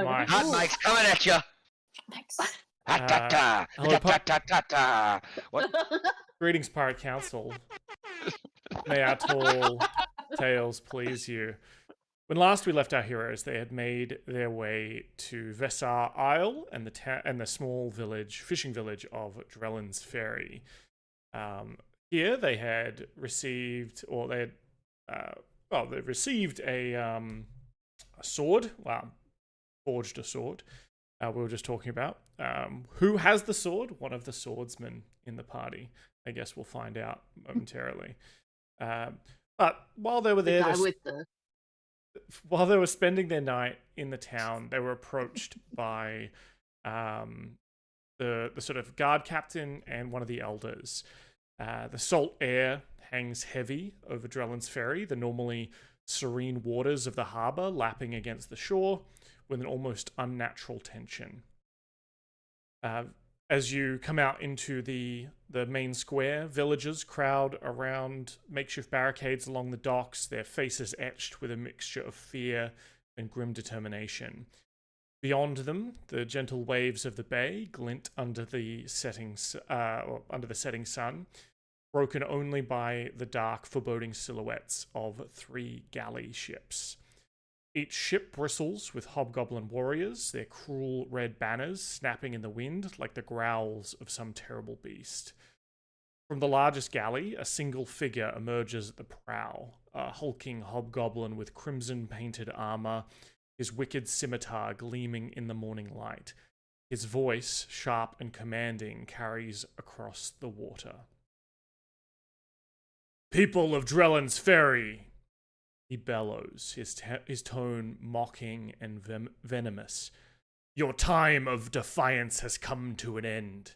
Hot Mike's coming at you. Thanks. What? Greetings, Pirate Council. May our tall tales please you. When last we left our heroes, they had made their way to Vessar Isle and the small fishing village of Drellin's Ferry. Here they had received, they received a sword. Well, forged a sword. We were just talking about. Who has the sword? One of the swordsmen in the party. I guess we'll find out momentarily. But while they were there, while they were spending their night in the town, they were approached by the sort of guard captain and one of the elders. The salt air hangs heavy over Drellin's Ferry, the normally serene waters of the harbour lapping against the shore with an almost unnatural tension. As you come out into the main square, villagers crowd around makeshift barricades along the docks, their faces etched with a mixture of fear and grim determination. Beyond them, the gentle waves of the bay glint under the setting sun, broken only by the dark, foreboding silhouettes of 3 galley ships. Each ship bristles with hobgoblin warriors, their cruel red banners snapping in the wind like the growls of some terrible beast. From the largest galley, a single figure emerges at the prow, a hulking hobgoblin with crimson-painted armor, his wicked scimitar gleaming in the morning light. His voice, sharp and commanding, carries across the water. "People of Drellin's Ferry!" He bellows, his tone mocking and venomous. "Your time of defiance has come to an end.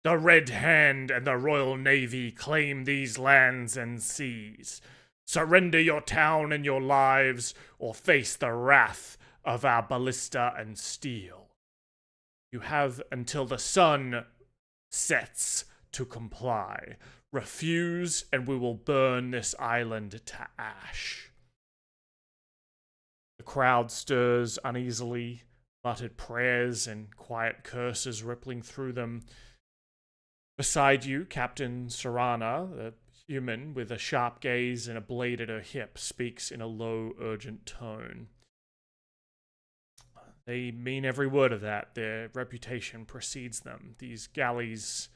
The Red Hand and the Royal Navy claim these lands and seas. Surrender your town and your lives, or face the wrath of our ballista and steel. You have until the sun sets to comply. Refuse, and we will burn this island to ash." The crowd stirs uneasily, muttered prayers and quiet curses rippling through them. Beside you, Captain Serana, the human with a sharp gaze and a blade at her hip, speaks in a low, urgent tone. They mean every word of that. Their reputation precedes them. These galleys,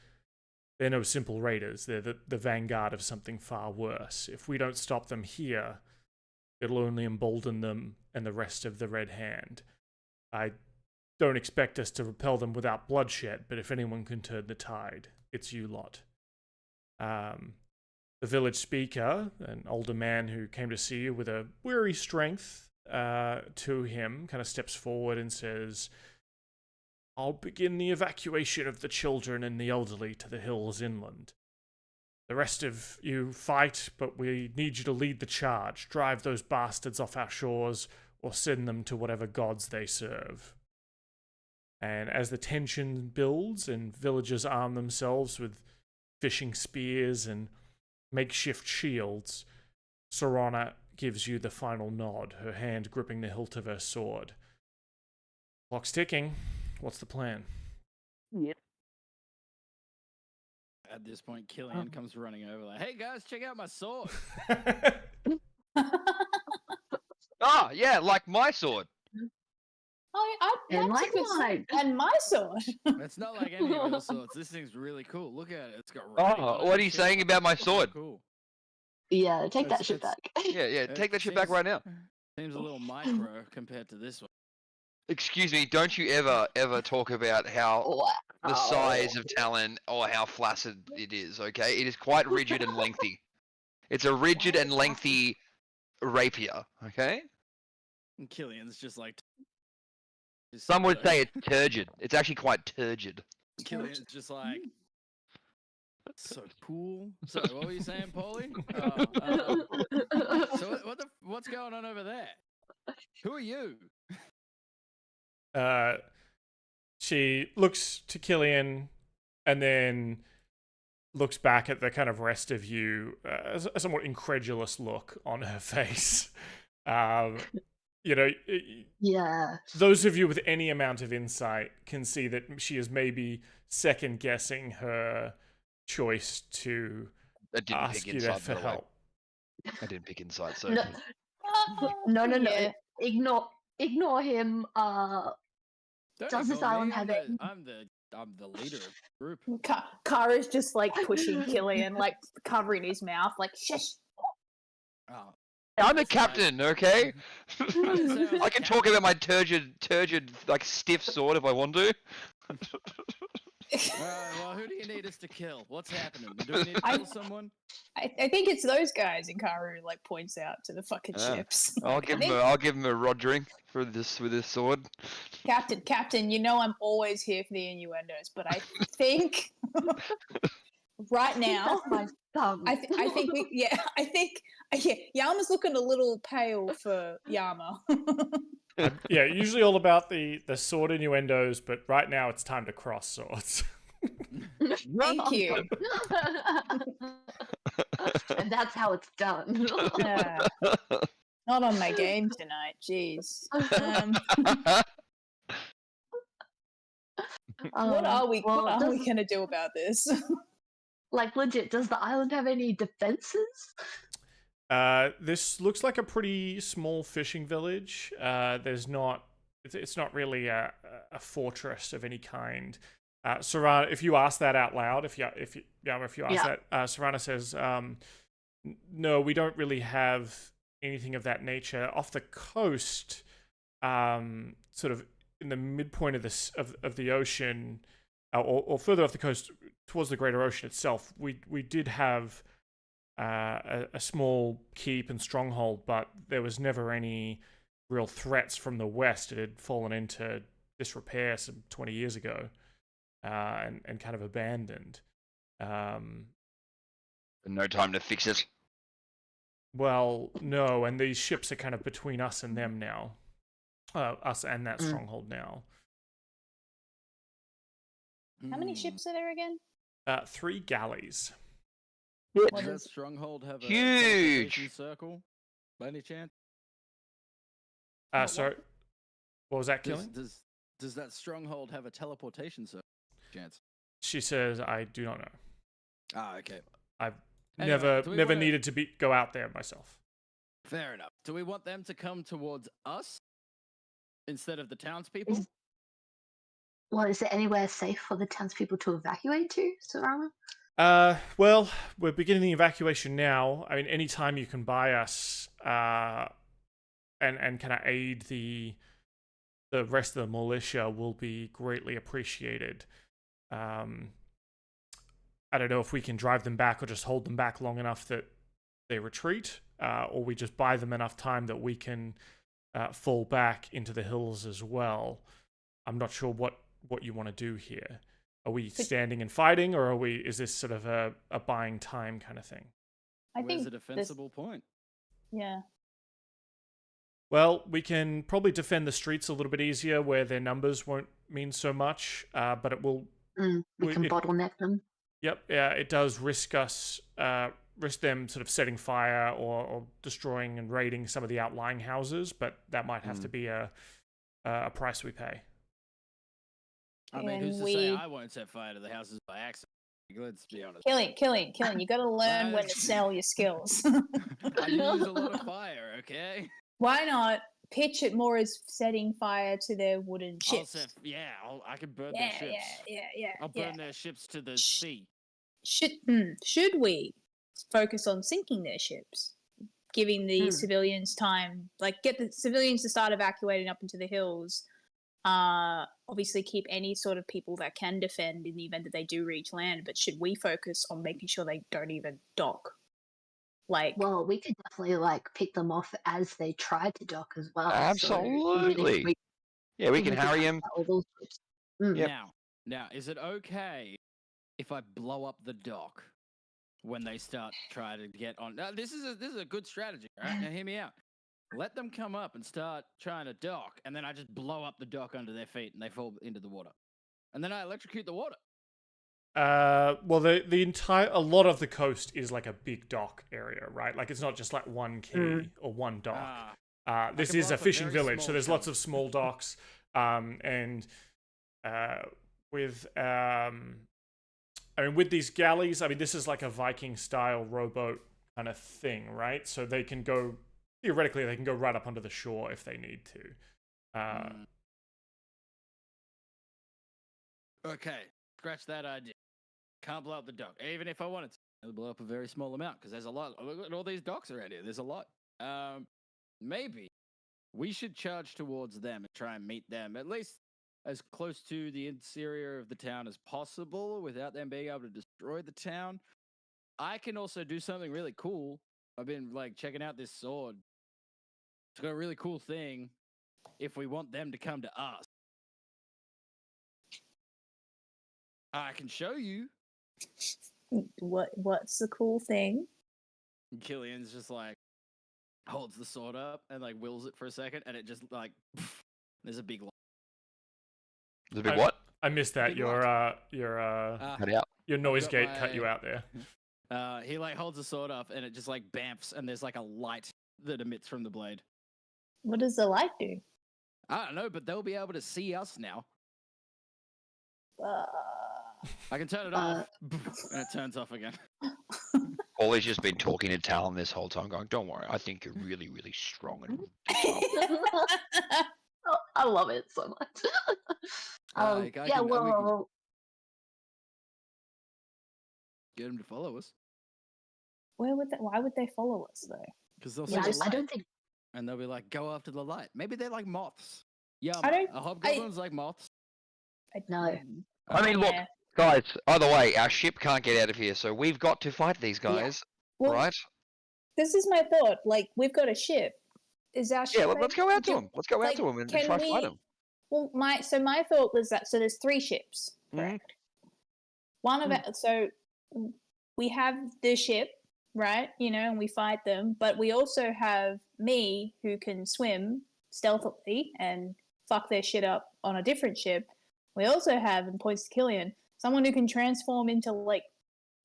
they're no simple raiders. They're the vanguard of something far worse. If we don't stop them here, it'll only embolden them and the rest of the Red Hand. I don't expect us to repel them without bloodshed, but if anyone can turn the tide, it's you lot. The village speaker, an older man who came to see you with a weary strength to him, kind of steps forward and says, "I'll begin the evacuation of the children and the elderly to the hills inland. The rest of you fight, but we need you to lead the charge. Drive those bastards off our shores, or send them to whatever gods they serve." And as the tension builds and villagers arm themselves with fishing spears and makeshift shields, Serana gives you the final nod, her hand gripping the hilt of her sword. "Clock's ticking. What's the plan?" Yep. At this point, Killian comes running over like, "Hey guys, check out my sword." Oh, yeah, like my sword. And my sword. It's not like any of your swords. This thing's really cool. Look at it. It's got. Oh, what are you saying about my sword? Cool. Yeah, take that shit back. Yeah, take that shit back right now. Seems a little micro compared to this one. Excuse me, don't you ever talk about how the size of Talon or how flaccid it is, okay? It is quite rigid and lengthy. It's a rigid and lengthy rapier, okay? And Killian's just like... Some would say it's turgid. It's actually quite turgid. Killian's just like... So cool. So what were you saying, Paulie? So what's going on over there? Who are you? She looks to Killian and then looks back at the kind of rest of you, a somewhat incredulous look on her face. you know, Yeah. those of you with any amount of insight can see that she is maybe second guessing her choice to I didn't ask pick you there inside, for by the way. help. I didn't pick inside, so No, no. Yeah. Ignore him. Don't Does this ignore me, island have any? I'm the leader of the group. Kara's just like pushing Killian, like covering his mouth, like shush. Oh, I'm the that's right. captain, okay? didn't say I was I can the talk about my turgid, like stiff sword if I want to. Well, who do you need us to kill? What's happening? Do we need to kill someone? I think it's those guys, and Karu like points out to the fucking Ah. ships. I'll give him a rodgering for this with this sword. Captain, you know I'm always here for the innuendos, but I think right now, That's my thumb. I think Yama's looking a little pale for Yama. Yeah, usually all about the sword innuendos, but right now it's time to cross swords. Thank you. And that's how it's done. Not on my game tonight, jeez. What are we gonna do about this? Like legit, does the island have any defenses? This looks like a pretty small fishing village. There's not. It's not really a fortress of any kind. Sarana, if you ask that out loud, if you ask that, Sarana says, "No, we don't really have anything of that nature off the coast. Sort of in the midpoint of the ocean, or further off the coast towards the greater ocean itself. We did have." A small keep and stronghold, but there was never any real threats from the west. It had fallen into disrepair some 20 years ago, and kind of abandoned. No time to fix it. Well, no, and these ships are kind of between us and them now. Us and that stronghold now. How many ships are there again? 3 galleys. Does that stronghold have a Huge teleportation circle by any chance? Sorry, what was that, Killing? Does that stronghold have a teleportation circle chance? She says, I do not know. Ah, okay. I've Anyway, never needed to go out there myself. Fair enough. Do we want them to come towards us instead of the townspeople? Is there anywhere safe for the townspeople to evacuate to, Sarama? Well, we're beginning the evacuation now. I mean, anytime you can buy us, and kind of aid the rest of the militia will be greatly appreciated. I don't know if we can drive them back or just hold them back long enough that they retreat, or we just buy them enough time that we can fall back into the hills as well. I'm not sure what you want to do here. Are we standing and fighting, or is this sort of a buying time kind of thing? Where's a defensible point? Yeah. Well, we can probably defend the streets a little bit easier where their numbers won't mean so much, but it will... We can bottleneck them. Yep, yeah, it does risk them sort of setting fire or destroying and raiding some of the outlying houses, but that might have to be a price we pay. I mean, who's to say I won't set fire to the houses by accident? Let's be honest. Killing. You got to learn when to sell your skills. I use a lot of fire, okay? Why not pitch it more as setting fire to their wooden ships? I can burn their ships. Yeah. I'll burn their ships to the sea. Should we focus on sinking their ships, giving the civilians time, like get the civilians to start evacuating up into the hills? Obviously keep any sort of people that can defend in the event that they do reach land, but should we focus on making sure they don't even dock? Well, we could definitely pick them off as they try to dock as well. Absolutely. So we can harry them. Yep. Now, is it okay if I blow up the dock when they start trying to get on? Now, this is a good strategy. All right, now hear me out. Let them come up and start trying to dock, and then I just blow up the dock under their feet, and they fall into the water, and then I electrocute the water. Well, a lot of the coast is like a big dock area, right? Like it's not just like one quay or one dock. This can is blow a up a fishing very village, so small there's lots chunk. of small docks, and with I mean, with these galleys, I mean, this is like a Viking-style rowboat kind of thing, right? So they can go, theoretically, they can go right up onto the shore if they need to. Okay, scratch that idea. Can't blow up the dock, even if I wanted to. It'll blow up a very small amount because there's a lot. Look at all these docks around here. There's a lot. Maybe we should charge towards them and try and meet them at least as close to the interior of the town as possible without them being able to destroy the town. I can also do something really cool. I've been like checking out this sword. It's got a really cool thing if we want them to come to us. I can show you. What's the cool thing? And Killian's just like holds the sword up and like wills it for a second, and it just like there's a big light. The big what? I missed that. Big Your Cut out. your noise got gate my- cut you out there. He like holds the sword up, and it just like bamfs, and there's like a light that emits from the blade. What does the light do? I don't know, but they'll be able to see us now. I can turn it off, and it turns off again. Ollie's just been talking to Talon this whole time, going, "Don't worry, I think you're really, really strong." And Oh, I love it so much. Like, Yeah, we can well, get them to follow us Why would they follow us though? because they'll yeah, see the I light, don't think. and they'll be like, "Go after the light." Maybe they're like moths. Yeah, I don't- a hobgoblin's like moths. No. I mean, look, Yeah. guys. Either way, our ship can't get out of here, so we've got to fight these guys, Well, right? This is my thought. Like, we've got a ship. Is our ship? Yeah, let's go out to do- them. Let's go out like, to them and can try to fight we- them. Well, my thought was that there's 3 ships, Mhm. correct? One of it. So we have the ship, right? You know, and we fight them, but we also have me who can swim stealthily and fuck their shit up on a different ship. We also have, and points to Killian, someone who can transform into like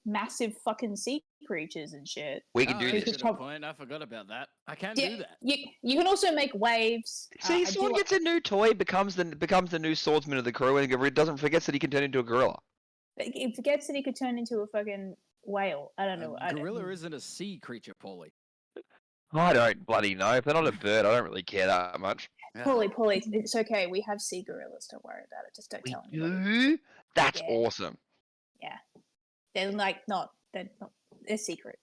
massive fucking sea creatures and shit. We can do that's a this. could good point. I forgot about that. I can Yeah, do that. you can also make waves. See, I Sword do- gets a new toy, becomes the new swordsman of the crew, and doesn't forget that he can turn into a gorilla. It forgets that he could turn into a fucking whale. I don't know. A gorilla isn't a sea creature, Paulie. I don't bloody know. If they're not a bird, I don't really care that much. Yeah. Paulie, it's okay. We have sea gorillas. Don't worry about it. Just don't We tell anybody. do? That's Yeah. awesome. They're like not. They're secret.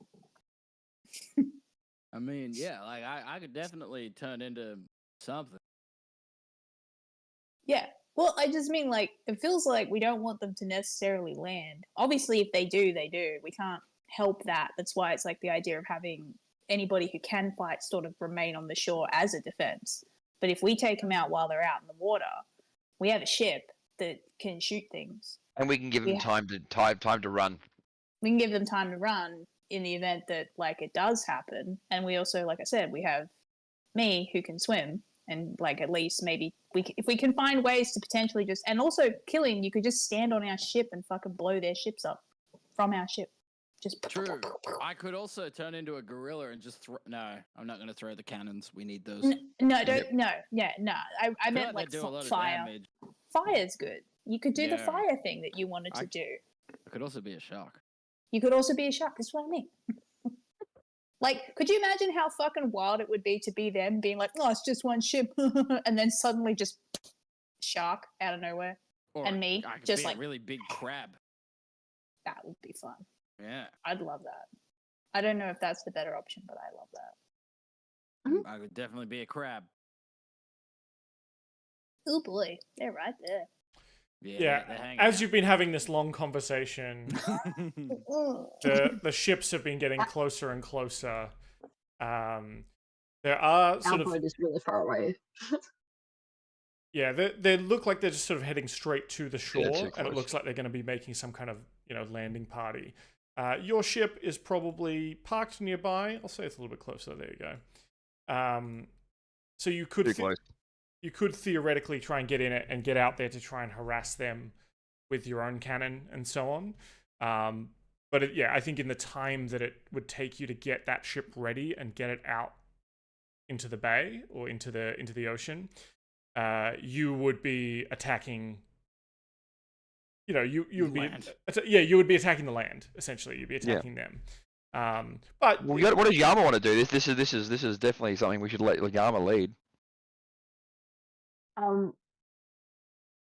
I mean, yeah, like I could definitely turn into something. Yeah. Well, I just mean like it feels like we don't want them to necessarily land. Obviously, if they do, they do. We can't help that. That's why it's like the idea of having anybody who can fight sort of remain on the shore as a defense. But if we take them out while they're out in the water, we have a ship that can shoot things. And we can give them Yeah. time to run. We can give them time to run in the event that like it does happen. And we also, like I said, we have me who can swim, and like at least maybe if we can find ways to potentially just, and also Killing, you could just stand on our ship and fucking blow their ships up from our ship. Just True. I could also turn into a gorilla and just throw. No, I'm not going to throw the cannons. We need those. No, don't. No, yeah, no. I feel meant they like do a lot of fire. damage. Fire's good. You could do the Yeah. fire thing that you wanted to do. It could also be a shark. You could also be a shark. That's what I mean. Like, could you imagine how fucking wild it would be to be them being like, "Oh, it's just one ship," and then suddenly just shark out of nowhere, Or and me I could just be like a really big crab. that would be fun. Yeah. I'd love that. I don't know if that's the better option, but I love that. I could definitely be a crab. Oh boy, they're right there. Yeah, they're hanging as out. you've been having this long conversation, the ships have been getting closer and closer. There are sort of Alpha is really far away. yeah, they look like they're just sort of heading straight to the shore, too and it close. looks like they're going to be making some kind of landing party. Your ship is probably parked nearby. I'll say it's a little bit closer. There you go. So you could Too close. you could theoretically try and get in it and get out there to try and harass them with your own cannon and so on. But I think in the time that it would take you to get that ship ready and get it out into the bay or into the ocean, you would be attacking. You know, you would be you would be attacking the land essentially. You'd be attacking them. But what does Yama want to do? This is definitely something we should let Yama lead. I'm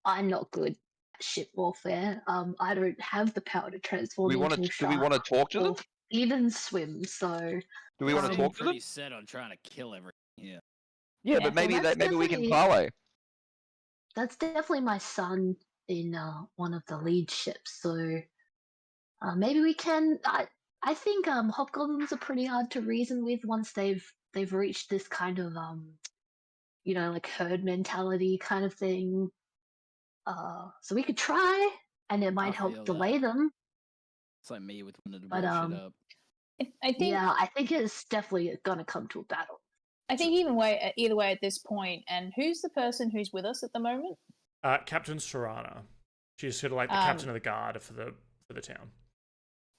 not good at ship warfare. I don't have the power to transform Do we into a shark want to talk to them? or even swim. So Do we want to talk to them? Pretty set on trying to kill everything. Yeah. Yeah, but maybe we can parlay. That's definitely my son in one of the lead ships. So maybe we can. I think hobgoblins are pretty hard to reason with once they've reached this kind of like herd mentality kind of thing. So we could try, and it might help delay them. It's like me with wanting to blow shit up. I think it's definitely gonna come to a battle. I think either way at this point. And who's the person who's with us at the moment? Captain Serana. She's sort of like the captain of the guard for the town.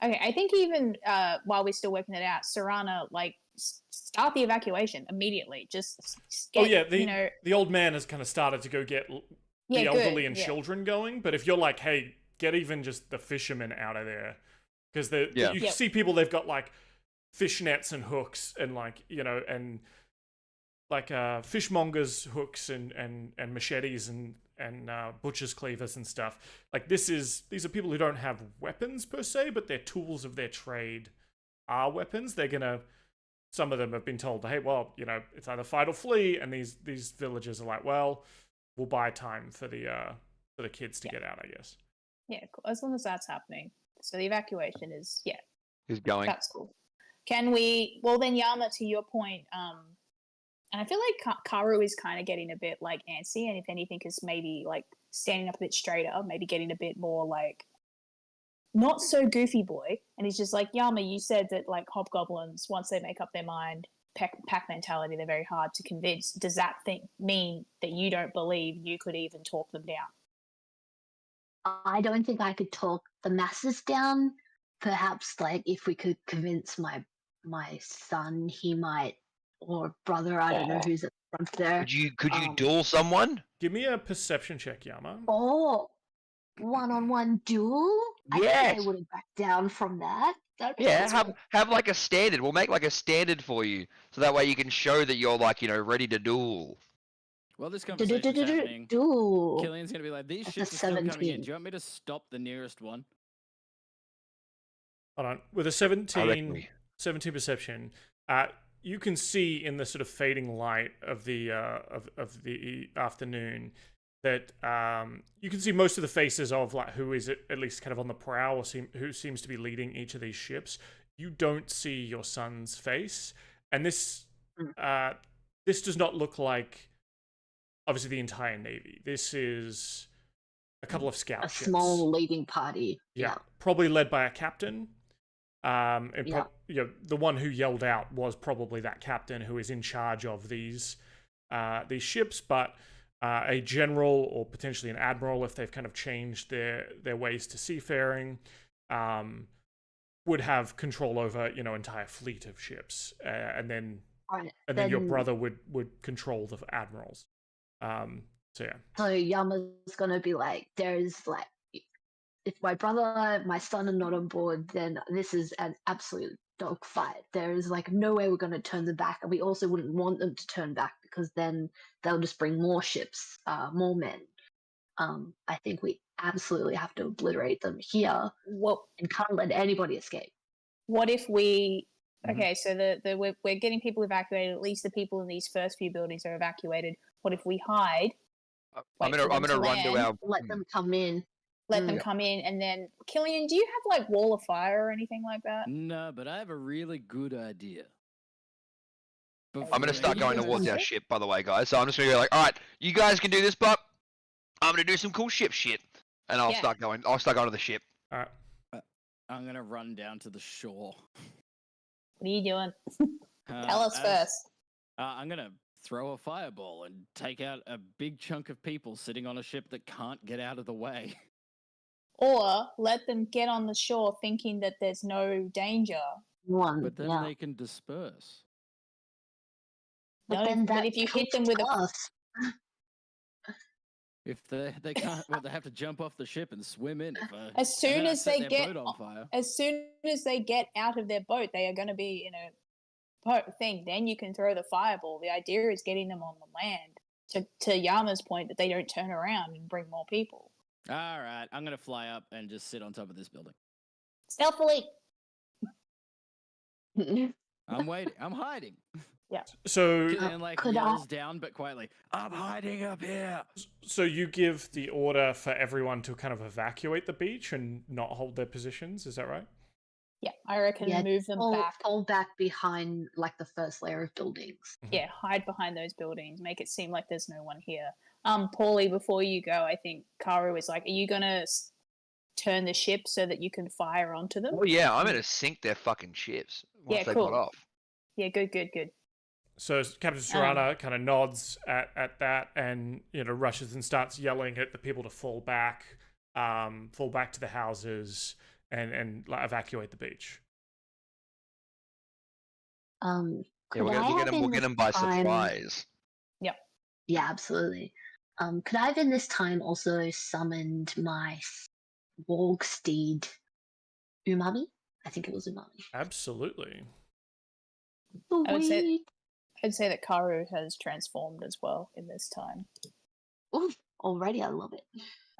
Okay, I think even while we're still working it out, Serana, like, start the evacuation immediately. Just get, the old man has kind of started to go get the elderly and children going. But if you're like, hey, get even just the fishermen out of there, because you see people, they've got like fish nets and hooks and like and like fishmongers hooks and machetes and butchers cleavers and stuff. Like these are people who don't have weapons per se, but their tools of their trade are weapons. Some of them have been told, hey, well, it's either fight or flee, and these villagers are like, well, we'll buy time for the kids to get out, I guess. Yeah, cool. As long as that's happening. So the evacuation is going. That's cool. Can we? Well, then Yama, to your point, and I feel like Karu is kind of getting a bit like antsy, and if anything, is maybe like standing up a bit straighter, maybe getting a bit more like not so goofy boy. And he's just like, Yama, you said that like hobgoblins, once they make up their mind, pack mentality, they're very hard to convince. Does that mean that you don't believe you could even talk them down? I don't think I could talk the masses down. Perhaps like if we could convince my son, he might, or brother, I don't know who's at the front there. Could you duel someone? Give me a perception check, Yama. Oh, one-on-one duel? Yes. I think I wouldn't back down from that. Have like a standard. We'll make like a standard for you, so that way you can show that you're like ready to duel. Well, this conversation's happening. Duel. Killian's gonna be like, these ships are still coming in. Do you want me to stop the nearest one? Hold on. With a 17 perception, you can see in the sort of fading light of the afternoon that you can see most of the faces of like who is at least kind of on the prow or who seems to be leading each of these ships. You don't see your son's face, and this does not look like obviously the entire navy. This is a couple of scout ships. Small leading party. Yeah, probably led by a captain. The one who yelled out was probably that captain who is in charge of these ships, but a general or potentially an admiral, if they've kind of changed their ways to seafaring, would have control over entire fleet of ships, and then your brother would control the admirals. So Yama's gonna be like, there's like, if my brother, my son are not on board, then this is an absolute dogfight. There is like no way we're going to turn them back, and we also wouldn't want them to turn back because then they'll just bring more ships, more men. I think we absolutely have to obliterate them here. And can't let anybody escape. What if we? Okay, so we're getting people evacuated. At least the people in these first few buildings are evacuated. What if we hide? I'm gonna run to our. Let them come in. Let them come in, and then Killian, do you have like wall of fire or anything like that? No, but I have a really good idea. I'm gonna start going towards our ship, by the way, guys. So I'm just gonna go like, all right, you guys can do this, but I'm gonna do some cool ship shit, and I'll start going. I'll start going to the ship. All right. I'm gonna run down to the shore. What are you doing? Tell us first. I'm gonna throw a fireball and take out a big chunk of people sitting on a ship that can't get out of the way. Or let them get on the shore thinking that there's no danger. But then they can disperse. But No, then but that if you hit comes them with to a us. If they can't, well, they have to jump off the ship and swim in. If, as and soon then I as set they their get boat on fire. as soon as they get out of their boat, they are going to be in a boat thing. Then you can throw the fireball. The idea is getting them on the land. To Yama's point, that they don't turn around and bring more people. All right, I'm gonna fly up and just sit on top of this building. Stealthily. I'm waiting. I'm hiding. So, And like could yells down, but quietly. I'm hiding up here. so you give the order for everyone to kind of evacuate the beach and not hold their positions. Is that right? Yeah, I reckon move them back. Fall back behind like the first layer of buildings. Yeah, hide behind those buildings. Make it seem like there's no one here. Paulie, before you go, I think Karu is like, are you gonna turn the ship so that you can fire onto them? Oh yeah, I'm gonna sink their fucking ships once Yeah, they cool. got off. Yeah, good. So Captain Serrana kind of nods at that, and rushes and starts yelling at the people to fall back to the houses, and like, evacuate the beach. Yeah, we'll get them by surprise. Yep. Yeah, absolutely. Could I have in this time also summoned my warg steed, Umami? I think it was Umami. Absolutely. I'd say that Karu has transformed as well in this time. Ooh, already I love it.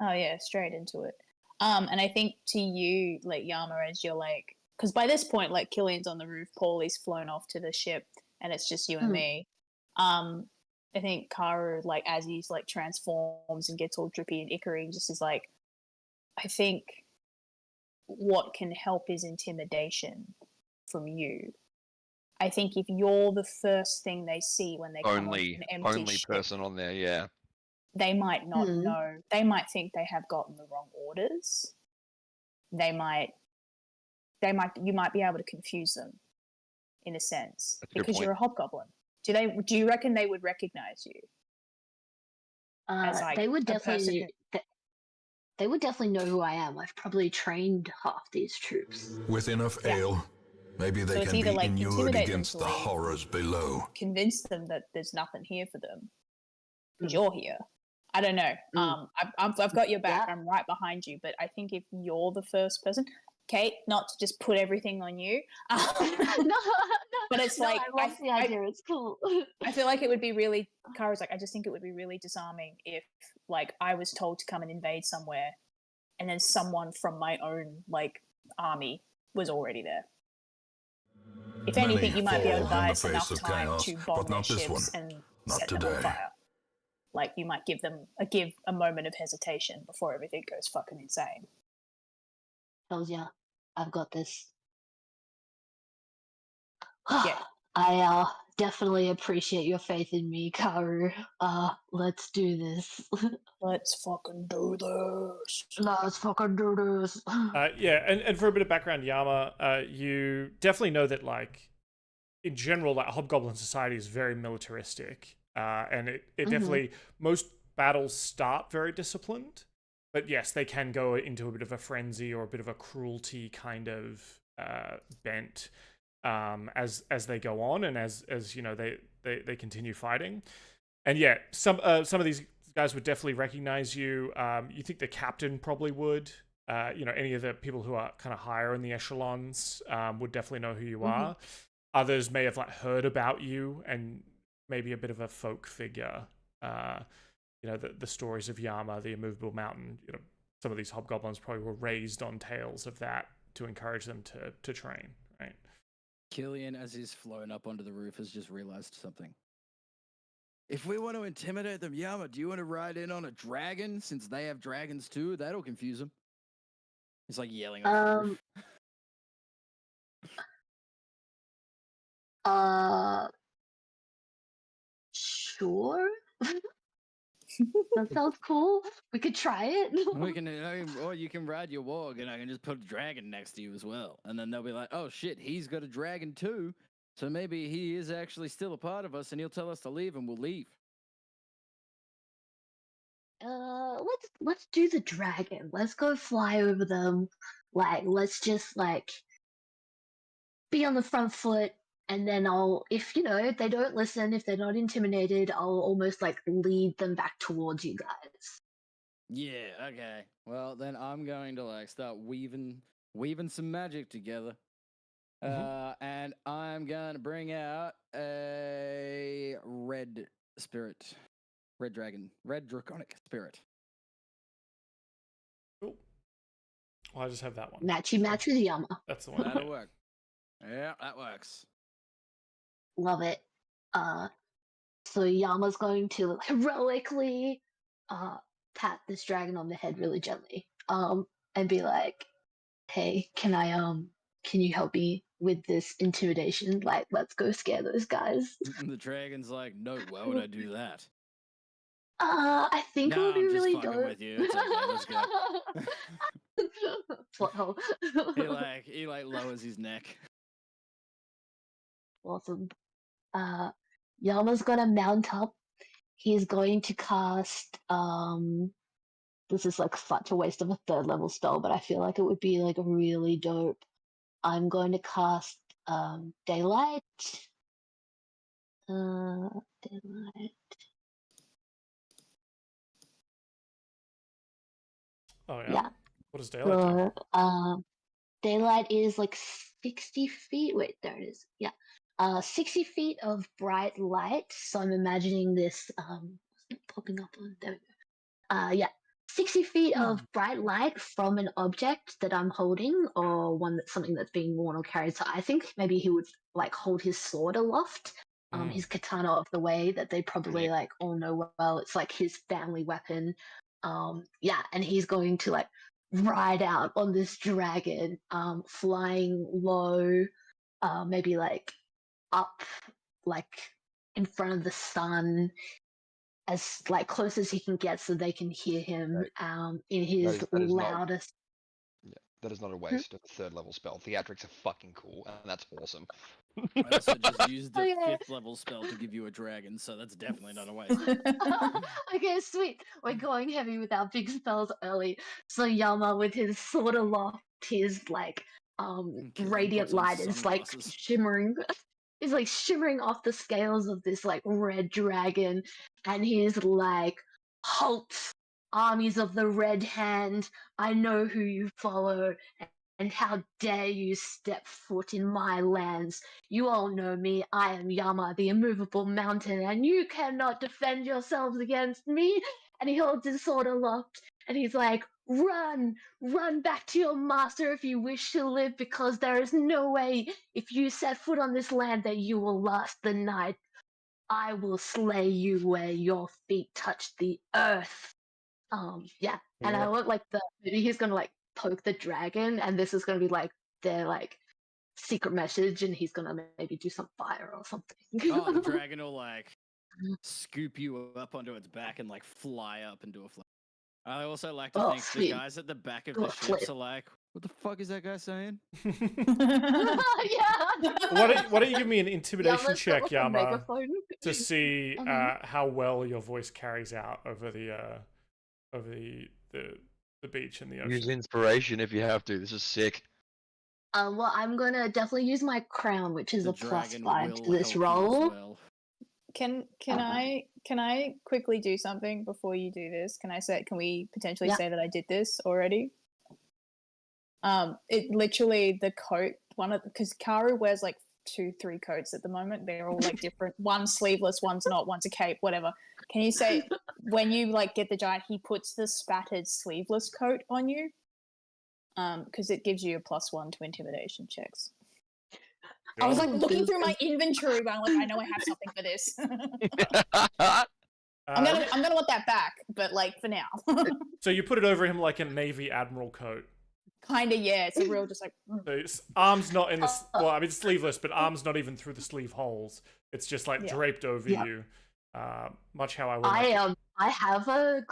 Oh yeah, straight into it. And I think to you, like Yama, as you're like, because by this point, like Killian's on the roof, Paulie's flown off to the ship, and it's just you and me. I think Karu, like as he's like transforms and gets all drippy and ickery, just is like, I think what can help is intimidation from you. I think if you're the first thing they see when they come on an empty ship, person on there, yeah. They might not know. They might think they have gotten the wrong orders. You might be able to confuse them, in a sense, because you're a hobgoblin. Do you reckon they would recognize you? As like they would definitely. They would definitely know who I am. I've probably trained half these troops. With enough ale, maybe they can be like inured against the horrors below. Convince them that there's nothing here for them because you're here. I don't know. I've got your back. I'm right behind you. But I think if you're the first person, Kate, not to just put everything on you. No, but it's like I love the idea. It's cool. I feel like it would be really. Kara's like, I just think it would be really disarming if, like, I was told to come and invade somewhere, and then someone from my own like army was already there. If anything, you might be able to buy us enough time to bomb their ships and set them on fire. Like, you might give them a moment of hesitation before everything goes fucking insane. Hells yeah, I've got this. Yeah. I definitely appreciate your faith in me, Karu. Let's do this. Let's fucking do this. Let's fucking do this. Yeah, and for a bit of background, Yama, you definitely know that, like, in general, like, Hobgoblin society is very militaristic. And it definitely, most battles start very disciplined, but yes, they can go into a bit of a frenzy or a bit of a cruelty kind of bent as they go on, and as you know, they continue fighting. And yeah, some of these guys would definitely recognize you. You think the captain probably would. Any of the people who are kind of higher in the echelons would definitely know who you are. Others may have like heard about you and maybe a bit of a folk figure. The stories of Yama, the immovable mountain. Some of these hobgoblins probably were raised on tales of that to encourage them to train. Right. Killian, as he's flown up onto the roof, has just realized something. If we want to intimidate them, Yama, do you want to ride in on a dragon? Since they have dragons too, that'll confuse them. He's like yelling off the roof. Sure. That sounds cool. We could try it. We can, or you can ride your warg, and I can just put a dragon next to you as well. And then they'll be like, "Oh shit, he's got a dragon too." So maybe he is actually still a part of us, and he'll tell us to leave, and we'll leave. Let's do the dragon. Let's go fly over them. Like, let's just like be on the front foot. and then I'll, if they don't listen, if they're not intimidated, I'll almost like lead them back towards you guys. Yeah, okay. Well, then I'm going to like start weaving some magic together. And I'm gonna bring out a red spirit. Red dragon. Red draconic spirit. Cool. Well, I just have that one. Matchy match with Yama. That's the one. That'll work. Yeah, that works. Love it. So Yama's going to heroically pat this dragon on the head really gently. And be like, hey, can you help me with this intimidation? Like, let's go scare those guys. The dragon's like, no, why would I do that? I think it would be I'm just really fucking dope. with you. It's okay, let's go. Plot hole. he lowers his neck. Awesome. Yama's gonna mount up. He's going to cast this is like such a waste of a 3rd level spell, but I feel like it would be like really dope. I'm going to cast Daylight. Daylight. Oh yeah. Yeah. What does daylight do? Daylight is like 60 feet. Wait, there it is. Yeah. 60 feet of bright light. So I'm imagining this popping up on there. Yeah. 60 feet of bright light from an object that I'm holding, or something that's being worn or carried. So I think maybe he would like hold his sword aloft, his katana of the way that they probably like all know well. It's like his family weapon. Yeah, and he's going to like ride out on this dragon, flying low, maybe like up, like in front of the sun, as like close as he can get so they can hear him in his that is loudest. That is not a waste of a 3rd level spell. Theatrics are fucking cool, and that's awesome. I also just used the 5th level spell to give you a dragon, so that's definitely not a waste. Okay, sweet. We're going heavy with our big spells early. So Yama, with his sword aloft, his like radiant light is like shimmering. Is like shimmering off the scales of this like red dragon, and he's like, halt, armies of the Red Hand, I know who you follow, and how dare you step foot in my lands. You all know me, I am Yama, the immovable mountain, and you cannot defend yourselves against me. And he holds his sword aloft, and he's like, run back to your master if you wish to live, because there is no way, if you set foot on this land, that you will last the night. I will slay you where your feet touch the earth. Yeah. And I want like maybe he's gonna like poke the dragon, and this is gonna be like their like secret message, and he's gonna maybe do some fire or something. Oh, the dragon will like scoop you up onto its back and like fly up and do a flip. I also like to think the guys at the back of the ships are like, what the fuck is that guy saying? Yeah. Why don't you give me an intimidation check, Yama, to see how well your voice carries out over the beach and the ocean. Use inspiration if you have to. This is sick. Well, I'm gonna definitely use my crown, which is a +5 to this roll. Well. Can I quickly do something before you do this? Can we potentially say that I did this already? It literally the coat because Karu wears like 2-3 coats at the moment. They're all like different. One's sleeveless, one's not, one's a cape, whatever. Can you say when you like get the giant, he puts the spattered sleeveless coat on you? Because it gives you a +1 to intimidation checks. I was like looking through my inventory, but I'm like, I know I have something for this. I'm gonna want that back, but like for now. So you put it over him like a Navy Admiral coat. Kinda, yeah. It's a real just like. So arms not in the well, I mean it's sleeveless, but arms not even through the sleeve holes. It's just like draped over you. Much how I would. I have a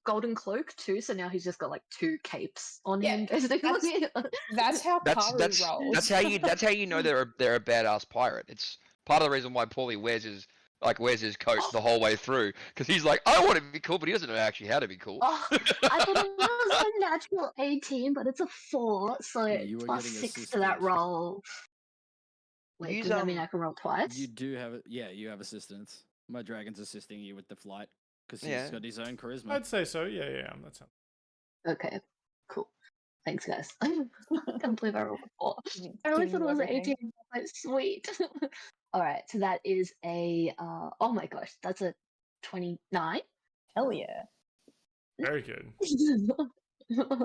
golden cloak too, so now he's just got like 2 capes on him. That's how Karu rolls. That's how you know they're a badass pirate. It's part of the reason why Paulie wears his coat the whole way through, because he's like, I want to be cool, but he doesn't know actually how to be cool. I thought it was a natural 18, but it's a 4, so it's +6 to that roll. Wait, Use, does that mean I can roll twice? You do have it. Yeah, you have assistance. My dragon's assisting you with the flight because he's Yeah. got his own charisma. I'd say so. Yeah. That sounds. Okay, cool. Thanks, guys. I can't believe I rolled a 4. I really Giving thought it you was an everything. 18. Like, sweet. All right, so that is a. Oh my gosh, that's a 29. Hell yeah. Very good.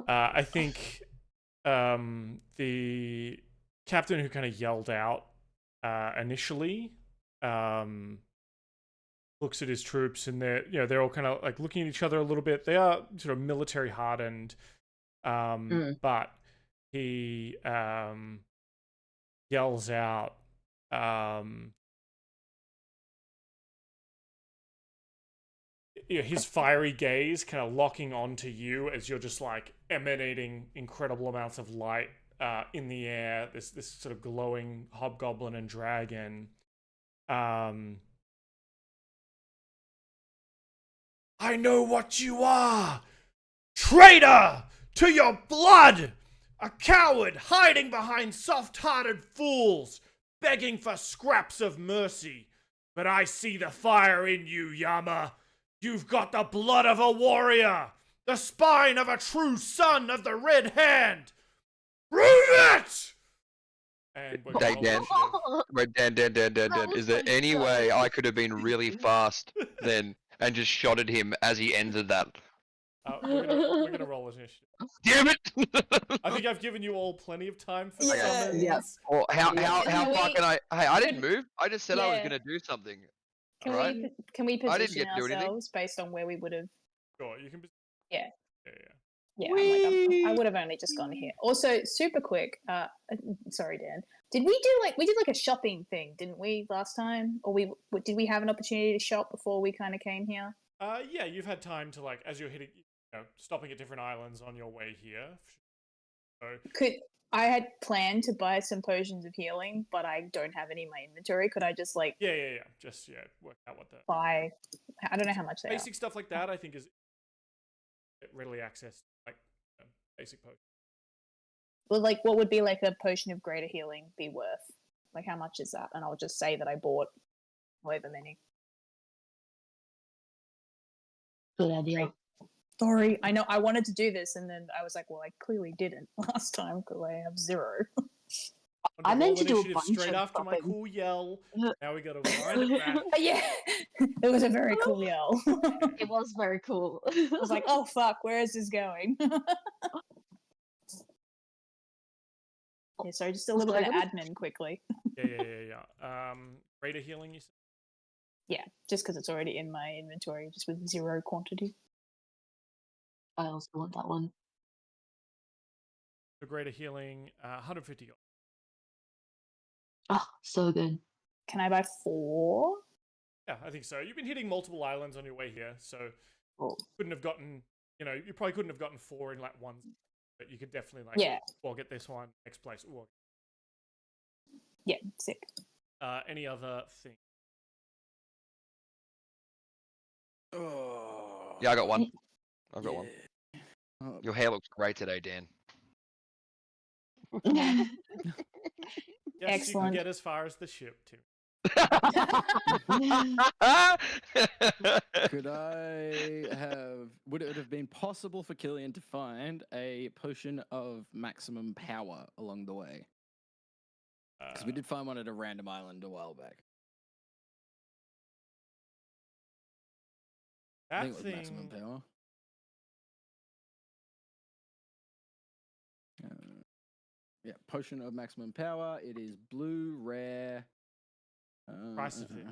I think the captain who kind of yelled out initially looks at his troops, and they're all kind of like looking at each other a little bit. They are sort of military hardened, but he yells out. His fiery gaze kind of locking onto you as you're just like emanating incredible amounts of light in the air. This sort of glowing hobgoblin and dragon. I know what you are, traitor to your blood, a coward hiding behind soft-hearted fools, begging for scraps of mercy. But I see the fire in you, Yama. You've got the blood of a warrior, the spine of a true son of the Red Hand. Prove it! And we're Hey, gonna roll Dan. initiative. Dan. Is there any way I could have been really fast then and just shotted him as he ended that? We're gonna roll initiative. Damn it! I think I've given you all plenty of time for Yeah. summons. Yeah. Or how Can far we- can I? Hey, I didn't move. I just said I was Yeah. gonna do something. Can Alright. we I didn't position get to do anything. ourselves based on where we would have? Sure, you can. Yeah. Yeah. Yeah, I would have only just gone here. Also, super quick. Sorry, Dan. Did we do like a shopping thing? Didn't we last time? Or did we have an opportunity to shop before we kind of came here? Yeah, you've had time to like as you're hitting, stopping at different islands on your way here. So I had planned to buy some potions of healing, but I don't have any in my inventory. Could I just like yeah, just work out what the buy? I don't know how much they basic stuff like that. I think is readily accessed, like basic potions. Well, like, what would be like a potion of greater healing be worth? Like, how much is that? And I'll just say that I bought however many. Good idea. Sorry, I know I wanted to do this, and then I was like, well, I clearly didn't last time because I have 0. I meant to do a Initiative bunch straight of after my shopping. cool yell. Now we gotta wind it back. Yeah, it was a very cool yell. It was very cool. I was like, oh fuck, where is this going? Yeah, sorry, just a little bit of admin quickly. Yeah. Greater healing, you said? Yeah, just because it's already in my inventory, just with 0 quantity. I also want that one. For greater healing, 150 gold. Oh, so good. Can I buy 4? Yeah, I think so. You've been hitting multiple islands on your way here, so Oh. couldn't have gotten, you probably couldn't have gotten 4 in like one, but you could definitely get this one, next place. Ooh. Yeah, sick. Any other thing? Oh. Yeah, I got one. I've got one. Oh, Your hair looks great today, Dan. Yes, Excellent. you can get as far as the ship, too. Could would it have been possible for Killian to find a potion of maximum power along the way? Because we did find one at a random island a while back. I think it was maximum power. Yeah, potion of maximum power. It is blue, rare. Price of it.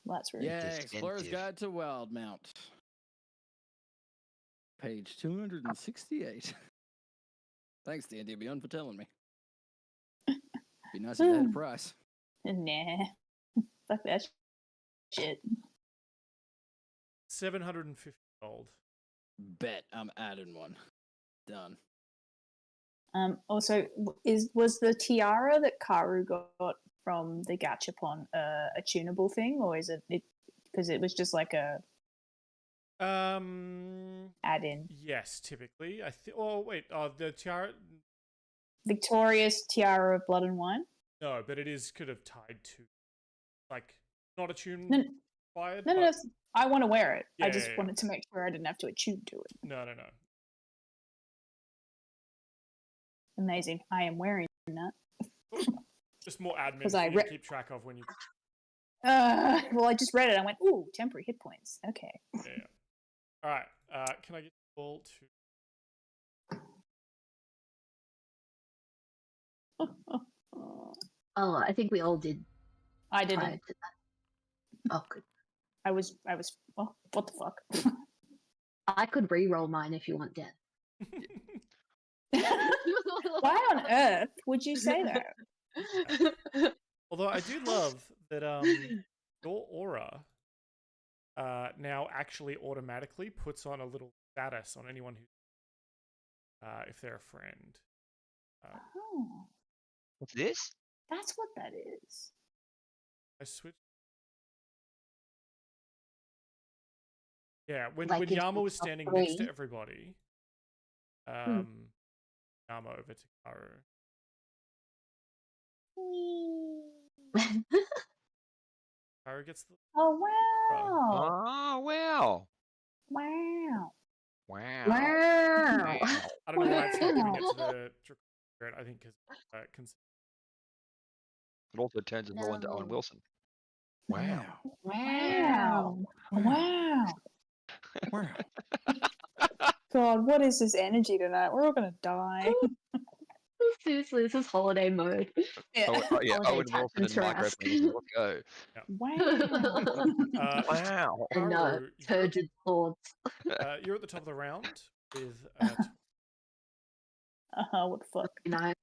Well, that's rude. Yeah, Expensive. Explorer's Guide to Wildmount. Page 268. Thanks, D&D Beyond, for telling me. Be nice if they had a price. Nah. Fuck that shit. 750 gold. Bet I'm adding one. Done. Also, was the tiara that Karu got from the Gachapon a tunable thing, or is it because it was just like a Add in Yes, typically. I think. Oh wait. The tiara. victorious tiara of blood and wine. No, but it is kind of tied to, like, not attuned. No, Fired, no, I want to wear it. I Yeah, just yeah. wanted to make sure I didn't have to attune to it. No. Amazing. I am wearing that. Just more admin 'Cause for I you to keep track of when you. Well, I just read it. I went, ooh, temporary hit points. Okay. Yeah. All right. Can I get you all to? Oh, I think we all did. I didn't. prior to that. Oh, good. I was. Well, what the fuck? I could re-roll mine if you want, Dan. Why on earth would you say that? Although I do love that your aura now actually automatically puts on a little status on anyone who, if they're a friend. Oh, What's this? that's what that is. I switched. Yeah, when Like it's Yama was not standing next to free. everybody, Hmm. Yama over to Karu. Karu gets the. Oh wow! Oh wow! Wow! Wow! Wow. I don't know why it's not giving it Wow. to the Trick. I think because It also turns us all into Owen No. Wilson. Wow! Wow! Wow! Wow. God, what is this energy tonight? We're all gonna die. Seriously, this is holiday mode. Yeah. Yeah, Holiday Owen Wilson and tap micro and penises. Let's go. Wow! Wow! And Karu, turgid thoughts. you're at the top of the round with. What the fuck? Nice.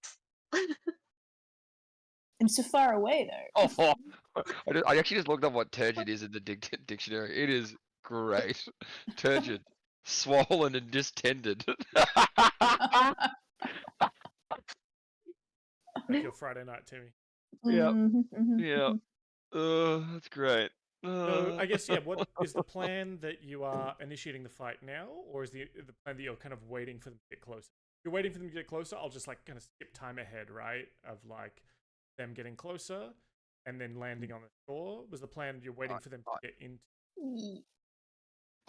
I'm so far away though. Oh, I actually just looked up what turgid is in the dictionary. It is great. Turgid, swollen and distended. Like your Friday night, Timmy. Yep. Mhm, mhm, Yeah. mhm. That's great. So I guess what is the plan that you are initiating the fight now, or is the plan that you're kind of waiting for them to get closer? If you're waiting for them to get closer, I'll just like kind of skip time ahead, right? Of like them getting closer and then landing on the shore. Was the plan you're waiting for them to get into?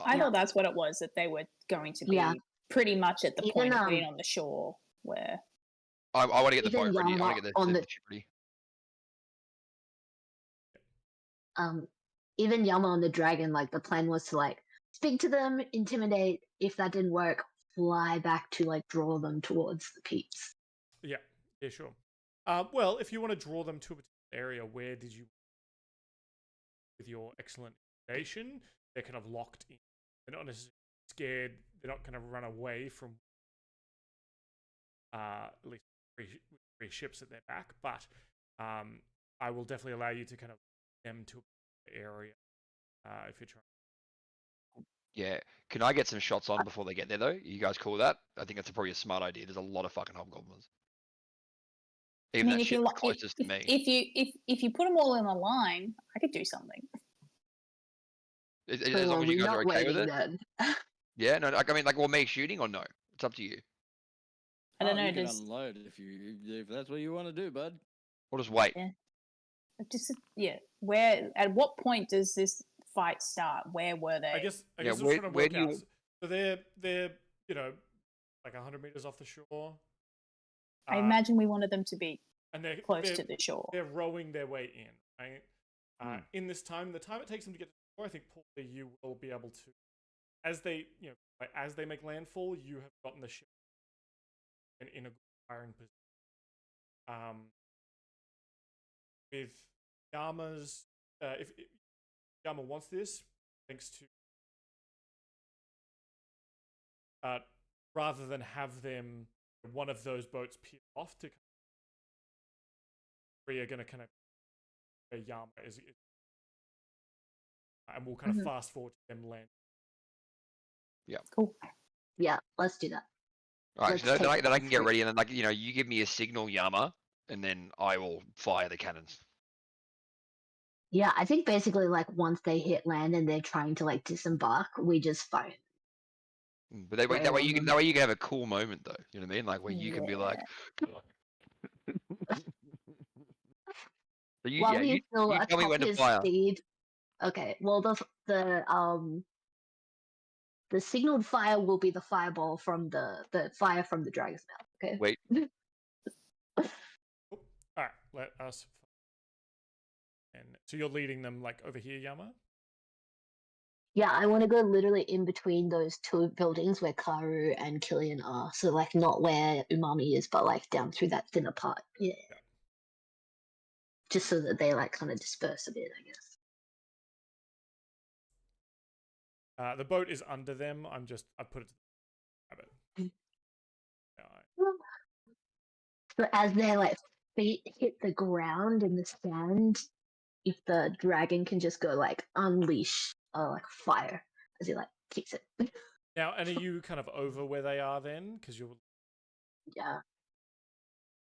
I thought that's what it was, that they were going to be Yeah. pretty much at the Even, point of being on the shore where I want to get the Even boat ready. I Yama want to get on the the- ship ready. Even Yama on the dragon, like the plan was to like speak to them, intimidate. If that didn't work, fly back to like draw them towards the peeps. Yeah, sure. Well, if you want to draw them to a particular area, where did you, with your excellent intimidation, they're kind of locked in. They're not necessarily scared. They're not going to run away from at least three ships at their back. But I will definitely allow you to kind of them to an area if you're trying. Yeah. Can I get some shots on before they get there, though? You guys cool with that? I think that's probably a smart idea. There's a lot of fucking hobgoblins. Even that ship closest to me. if you put them all in a line, I could do something. As long as you guys are okay with it. Then. Yeah. No. I mean, like, well, me shooting or no? It's up to you. I don't know. You can Does unload if that's what you want to do, bud. We'll just wait. Yeah. Where at what point does this fight start? Where were they? I guess Yeah, I'm where- trying to where work do you- out. So they're like 100 meters off the shore. I imagine we wanted them to be and they're close to the shore. They're rowing their way in, right? In this time, the time it takes them to get to the shore, I think probably you will be able to, as they as they make landfall, you have gotten the ship in a good firing position. With Yama's, if Yama wants this, thanks to rather than have them one of those boats peer off to. We are going to kind of where Yama is, and we'll kind of fast forward to them land. Yeah. Cool. Yeah, let's do that. All right. So Let's then take I can get three. ready, and then you give me a signal, Yama, and then I will fire the cannons. Yeah, I think basically like once they hit land and they're trying to like disembark, we just fight. But that way you can have a cool moment though. You know what I mean? Like where you can be like. So While he's still you tell me atop when to his fire. speed. Okay, well the signaled fire will be the fireball from the fire from the dragon's mouth. Okay. Wait. All right, let us. And so you're leading them like over here, Yama? Yeah, I want to go literally in between those two buildings where Karu and Killian are. So like not where Umami is, but like down through that thinner part. Yeah. Just so that they like kind of disperse a bit, I guess. The boat is under them. I put it to grab it. So as their like feet hit the ground in the sand, if the dragon can just go like unleash like fire as he like kicks it. Now, and are you kind of over where they are then? Because you're. Yeah.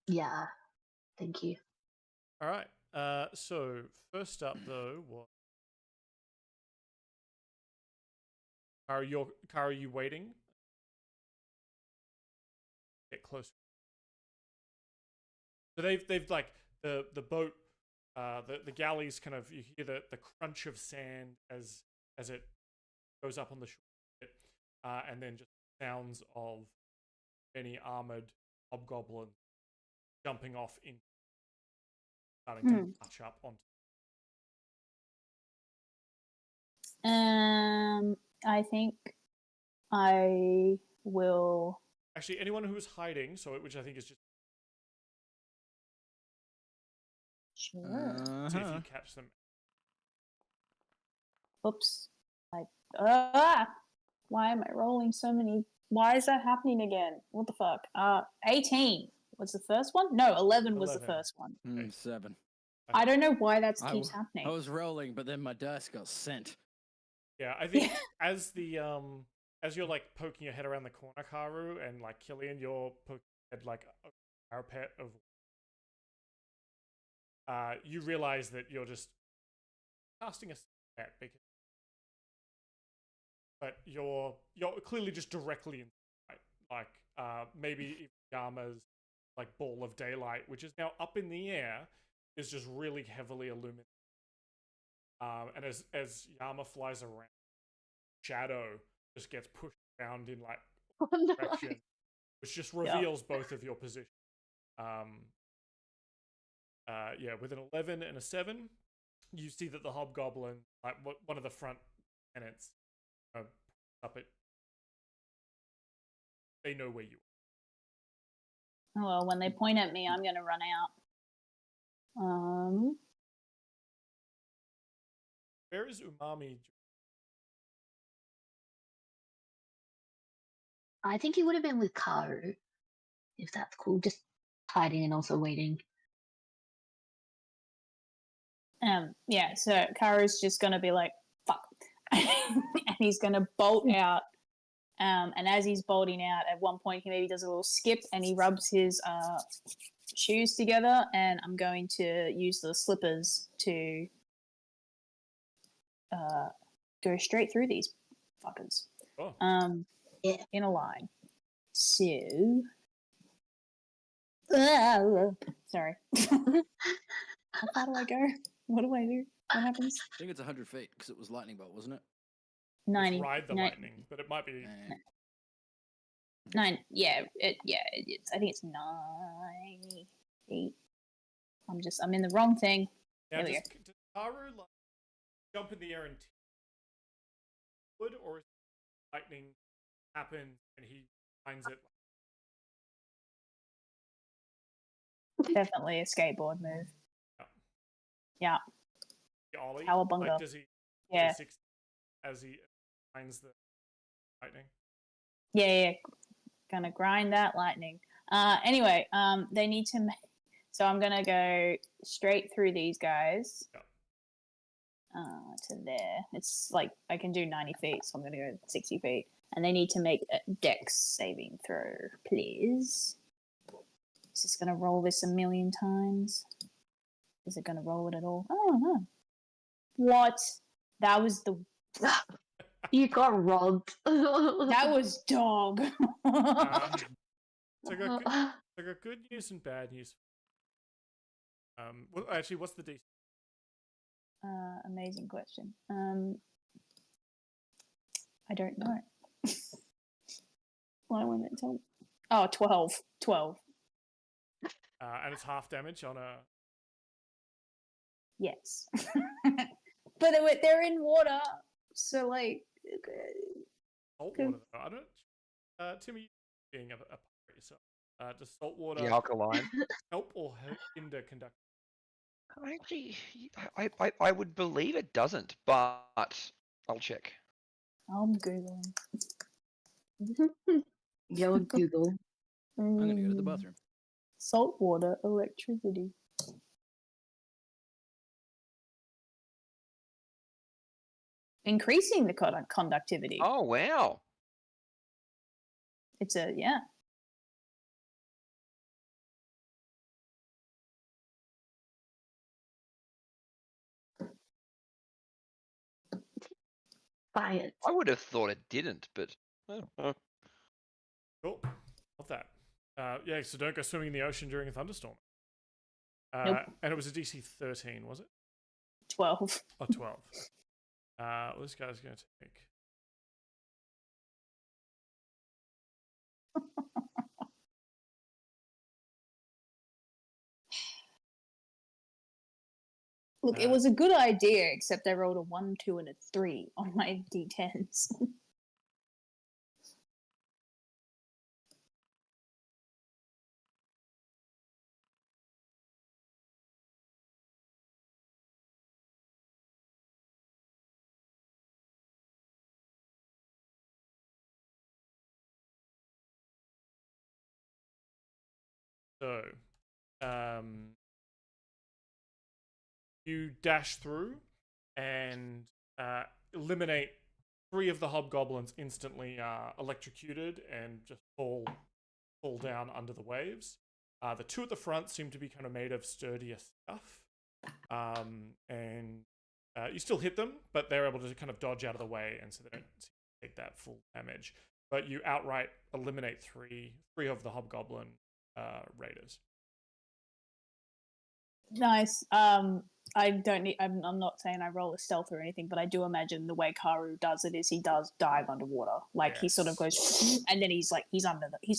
Yeah. Thank you. All right. So first up though was. Kara, you waiting? Get closer. So they've like the boat, the galleys kind of, you hear the crunch of sand as it goes up on the shore, and then just sounds of many armored hobgoblins jumping off in, starting to march up onto. I think I will. Actually, anyone who is hiding, which I think is just. Sure. See if you catch them. Oops. Why am I rolling so many? Why is that happening again? What the fuck? 18 was the first one? No, 11 was the first one. 7. I don't know why that keeps happening. I was rolling, but then my dice got sent. Yeah, I think as you're like poking your head around the corner, Karu, and like Killian, you're poking your head like a parapet of. You realize that you're just casting a bet, but you're clearly just directly in sight. Like maybe even Yama's like ball of daylight, which is now up in the air, is just really heavily illuminated. And as Yama flies around, shadow just gets pushed around in like direction, which just reveals both of your positions. With an 11 and a 7, you see that the hobgoblin, like one of the front tenants, up it. They know where you are. Well, when they point at me, I'm going to run out. Where is Umami? I think he would have been with Karu, if that's cool. Just hiding and also waiting. So Karu's just gonna be like, fuck. And he's gonna bolt out. And as he's bolting out, at one point he maybe does a little skip and he rubs his shoes together, and I'm going to use the slippers to go straight through these fuckers. Oh. In a line. So sorry. How far do I go? What do I do? What happens? I think it's 100 feet because it was lightning bolt, wasn't it? 90. Ride the lightning, but it might be 9. Yeah, it's. I think it's 90 feet. I'm in the wrong thing. Now, does Karu like jump in the air and wood, or is lightning happen and he finds it? Definitely a skateboard move. Yeah. Ollie, Cowabunga. like, does he? Yeah. As he finds the lightning. Yeah. Gonna grind that lightning. Anyway, they need to. So I'm gonna go straight through these guys. Yep. To there. It's like I can do 90 feet, so I'm gonna go 60 feet, and they need to make a dex saving throw, please. Is this gonna roll this a million times? Is it going to roll it at all? Oh, no. What? That was the. You got robbed. That was dog. So I got good news and bad news. Well, actually, what's the DC? Amazing question. I don't know. Why won't it tell me? Oh, 12. 12. And it's half damage on a. Yes. But they're in water, so like. Salt water, though. I don't. Timmy, being a pirate yourself, does salt water The alkaline. help or hinder conduct? Actually, I would believe it doesn't, but I'll check. I'm googling. Yo, Google. I'm gonna go to the bathroom. Salt water, electricity. Increasing the conductivity. Oh wow! It's a yeah. Science. I would have thought it didn't, but Cool. Love that. Yeah, so don't go swimming in the ocean during a thunderstorm. Nope. And it was a DC 13, was it? 12. Oh, 12. Well, this guy's going to take. Look, it was a good idea, except I rolled a 1, 2, and a 3 on my d10s. So, you dash through and eliminate 3 of the hobgoblins instantly electrocuted and just fall down under the waves. The 2 at the front seem to be kind of made of sturdier stuff. And you still hit them, but they're able to kind of dodge out of the way, and so they don't take that full damage. But you outright eliminate 3 of the hobgoblin raiders. Nice. I don't need. I'm not saying I roll a stealth or anything, but I do imagine the way Karu does it is he does dive underwater. Like he sort of goes, and then he's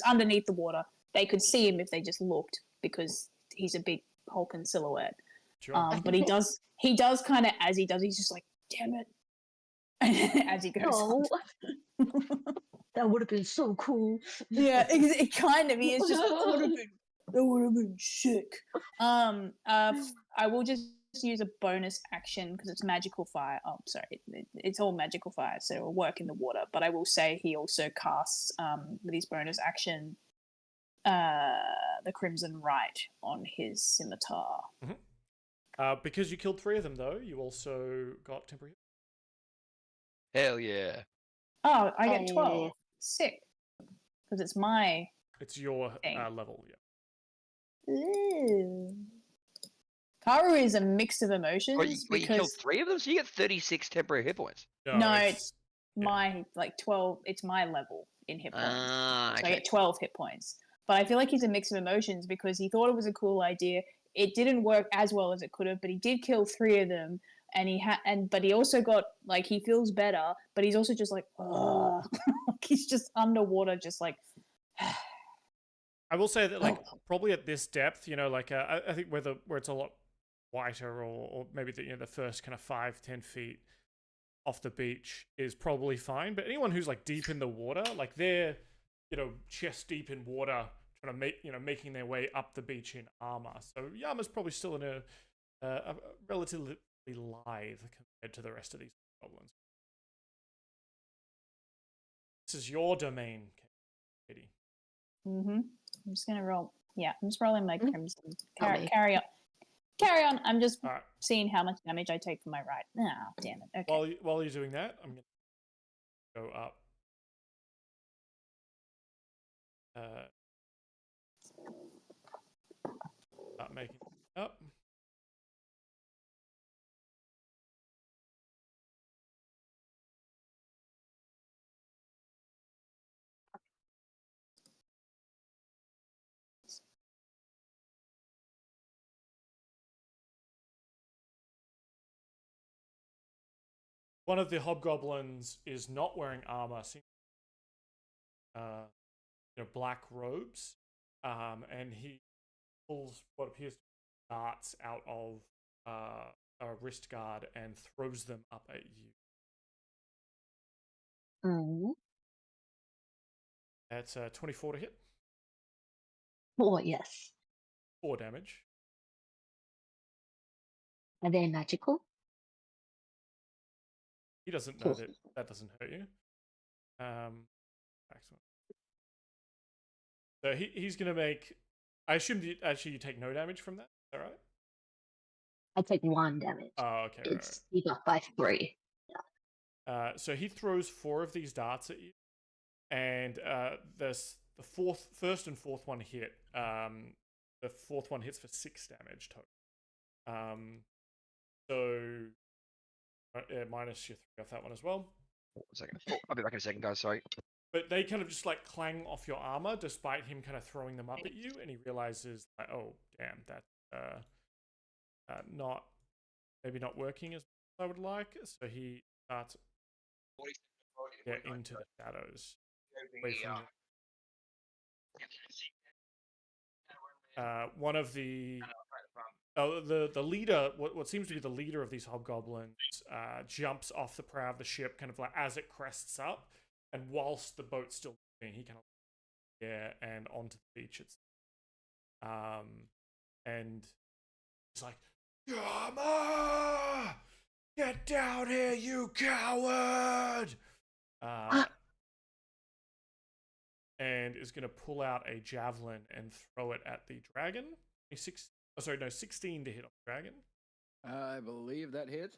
underneath the water. They could see him if they just looked because he's a big hulking silhouette. Sure. But he does kind of as he does. He's just like, damn it, as he goes. Oh, that would have been so cool. Yeah, it kind of. He is just like, that would have been sick. I will just use a bonus action because it's magical fire. Oh, sorry, it's all magical fire, so it'll work in the water. But I will say he also casts with his bonus action the Crimson Rite on his scimitar. Mm-hmm. Because you killed 3 of them, though, you also got temporary. Hell yeah! Oh, I get 12. Sick, because it's my. It's your level, yeah. Ew. Karu is a mix of emotions. But you killed 3 of them, so you get 36 temporary hit points. No, it's my 12. It's my level in hit points. Okay. So I get 12 hit points. But I feel like he's a mix of emotions because he thought it was a cool idea. It didn't work as well as it could have, but he did kill 3 of them. And but he also got like he feels better, but he's also just like, he's just underwater, just like. I will say that, like, probably at this depth, you know, like I think where it's a lot wider, or maybe the first kind of 5-10 feet off the beach is probably fine. But anyone who's like deep in the water, like they're, chest deep in water, trying to making their way up the beach in armor. So Yama's probably still in a relatively lithe compared to the rest of these goblins. This is your domain, Katie. Mm-hmm. I'm just gonna roll. Yeah, I'm just rolling my crimson. Carry on. I'm just seeing how much damage I take from my right. Ah, damn it. Okay. While you're doing that, I'm gonna go up. Start making it up. One of the hobgoblins is not wearing armor, black robes, and he pulls what appears to be darts out of a wrist guard and throws them up at you. That's 24 to hit. Oh, yes. 4 damage. Are they magical? He doesn't know that doesn't hurt you. Excellent. So he's going to make... I assume you take no damage from that. Is that right? I take 1 damage. Oh, okay. It's debuffed by 3. Yeah. So he throws 4 of these darts at you, and the first and fourth one hit. The fourth one hits for 6 damage total. Minus your 3 off that one as well. 1 second. I'll be back in a second, guys. Sorry. But they kind of just like clang off your armor, despite him kind of throwing them up at you, and he realizes like, oh damn, that's maybe not working as I would like. So he starts into the shadows. Away from you. One of the leader, what seems to be the leader of these hobgoblins, jumps off the prow of the ship, kind of like as it crests up, and whilst the boat's still moving, he kind of and onto the beach. And he's like, "Yama! Get down here, you coward!" And is going to pull out a javelin and throw it at the dragon. 16 to hit on the dragon. I believe that hit.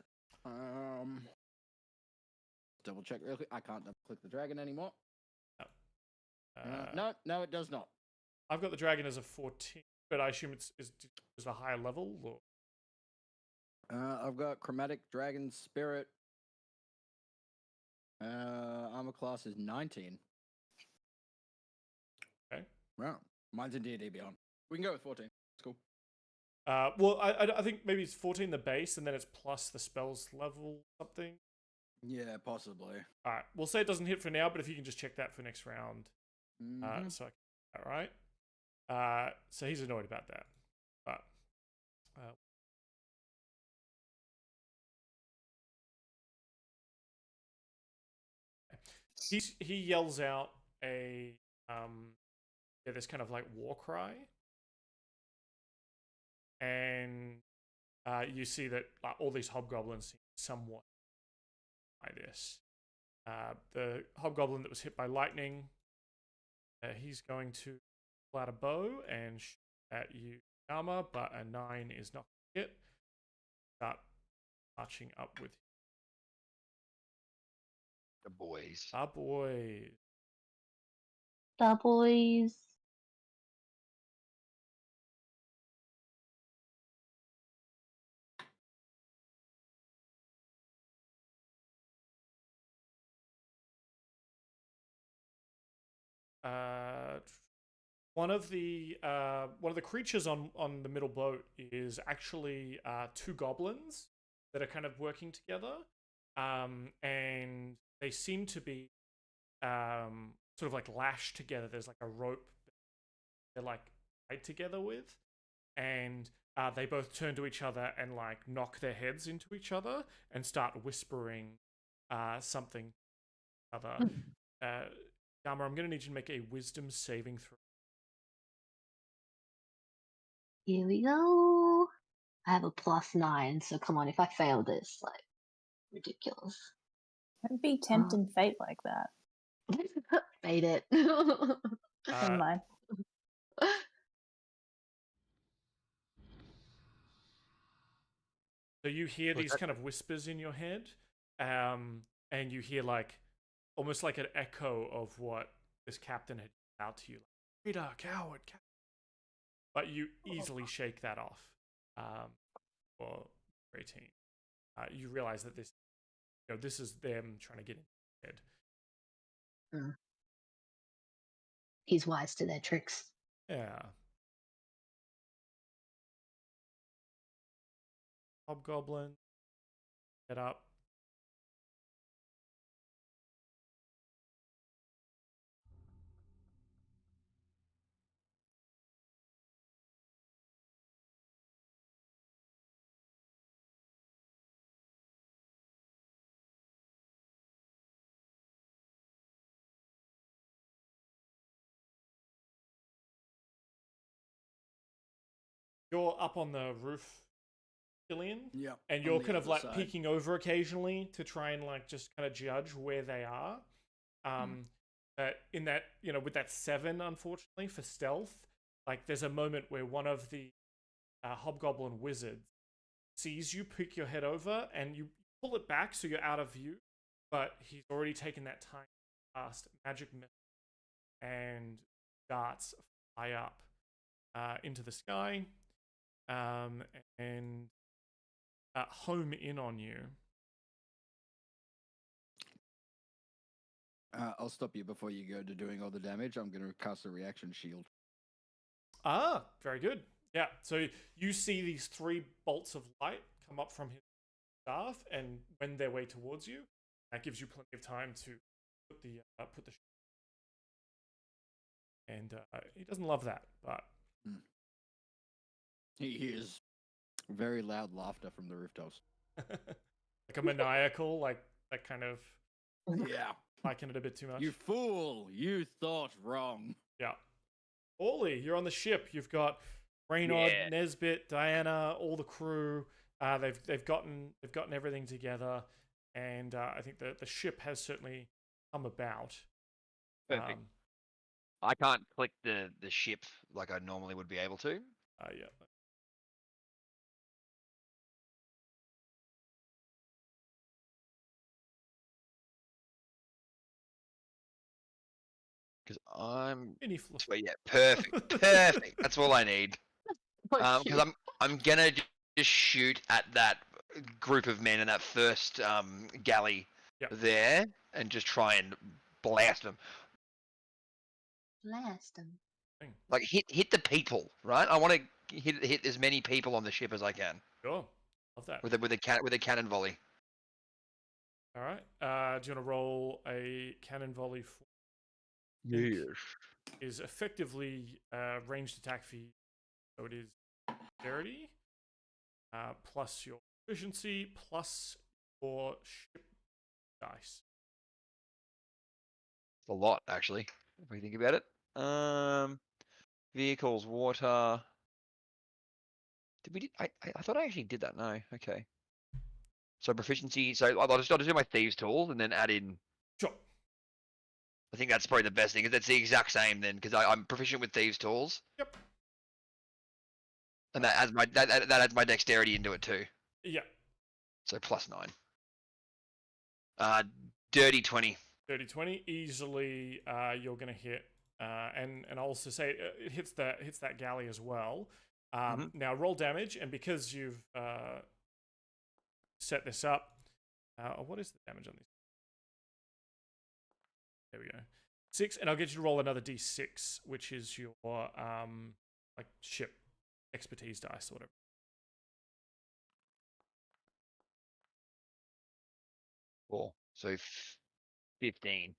Double check real quick. I can't double click the dragon anymore. No, it does not. I've got the dragon as a 14, but I assume it's a higher level. Or... I've got chromatic dragon spirit. Armor class is 19. Okay. Wow. Mine's in D&D Beyond. We can go with 14. It's cool. Well, I think maybe it's 14 the base, and then it's plus the spells level something. Yeah, possibly. All right, we'll say it doesn't hit for now, but if you can just check that for next round. All right. So he's annoyed about that, but he yells out this kind of like war cry, and you see that all these hobgoblins seem somewhat by this. The hobgoblin that was hit by lightning, he's going to pull out a bow and shoot at you, armor, but a 9 is not going to hit. Start marching up with the boys. Our boys. The boys. One of the creatures on the middle boat is actually 2 goblins that are kind of working together, and they seem to be sort of like lashed together. There's like a rope they're like tied together with, and they both turn to each other and like knock their heads into each other and start whispering something to each other. Dama, I'm going to need you to make a wisdom saving throw. Here we go. I have a +9, so come on, if I fail this, like, ridiculous. Don't be tempting fate like that. Fate it. Never mind. So you hear these kind of whispers in your head, and you hear like almost like an echo of what this captain had out to you, like, "Traitor, coward, coward." But you easily shake that off. For 18, you realize that this is them trying to get in your head. He's wise to their tricks. Yeah. Hobgoblin, get up. you're up on the roof, Killian. Yeah. And you're kind of like peeking over occasionally to try and like just kind of judge where they are. In that, with that 7, unfortunately, for stealth, like there's a moment where one of the hobgoblin wizards sees you peek your head over and you pull it back so you're out of view, but he's already taken that time past magic missile and darts fly up into the sky and home in on you. I'll stop you before you go to doing all the damage. I'm going to cast a reaction shield. Ah, very good. Yeah, so you see these 3 bolts of light come up from his staff and wend their way towards you. That gives you plenty of time to put the and he doesn't love that, but he hears very loud laughter from the rooftops. like a maniacal, like that kind of yeah, liking it a bit too much. You fool! You thought wrong. Yeah. Ollie, you're on the ship. You've got Reynard, Nesbit, Diana, all the crew. They've gotten everything together, and I think the ship has certainly come about. Perfect. I can't click the ship like I normally would be able to. Yeah. Because I'm. Well, yeah, perfect, perfect. That's all I need. Because I'm gonna just shoot at that group of men in that first galley there, and just try and blast them. Blast them. Like hit the people, right? I want to hit as many people on the ship as I can. Sure, love that. With a cannon volley. All right. Do you want to roll a cannon volley? Yes. Is effectively ranged attack for you, so it is dexterity plus your efficiency plus your ship dice. It's a lot, actually, if we think about it. Vehicles, water. I thought I actually did that. No, okay. So proficiency. So I'll just do my thieves tools and then add in. Sure. I think that's probably the best thing. Because that's the exact same then, because I'm proficient with thieves tools. Yep. And that adds my dexterity into it too. Yeah. So +9. Dirty 20. Dirty 20 easily. You're gonna hit, and I'll also say it hits that galley as well. Now roll damage, and because you've set this up, what is the damage on this? There we go. 6, and I'll get you to roll another d6, which is your like ship expertise dice or whatever. Cool. So 15.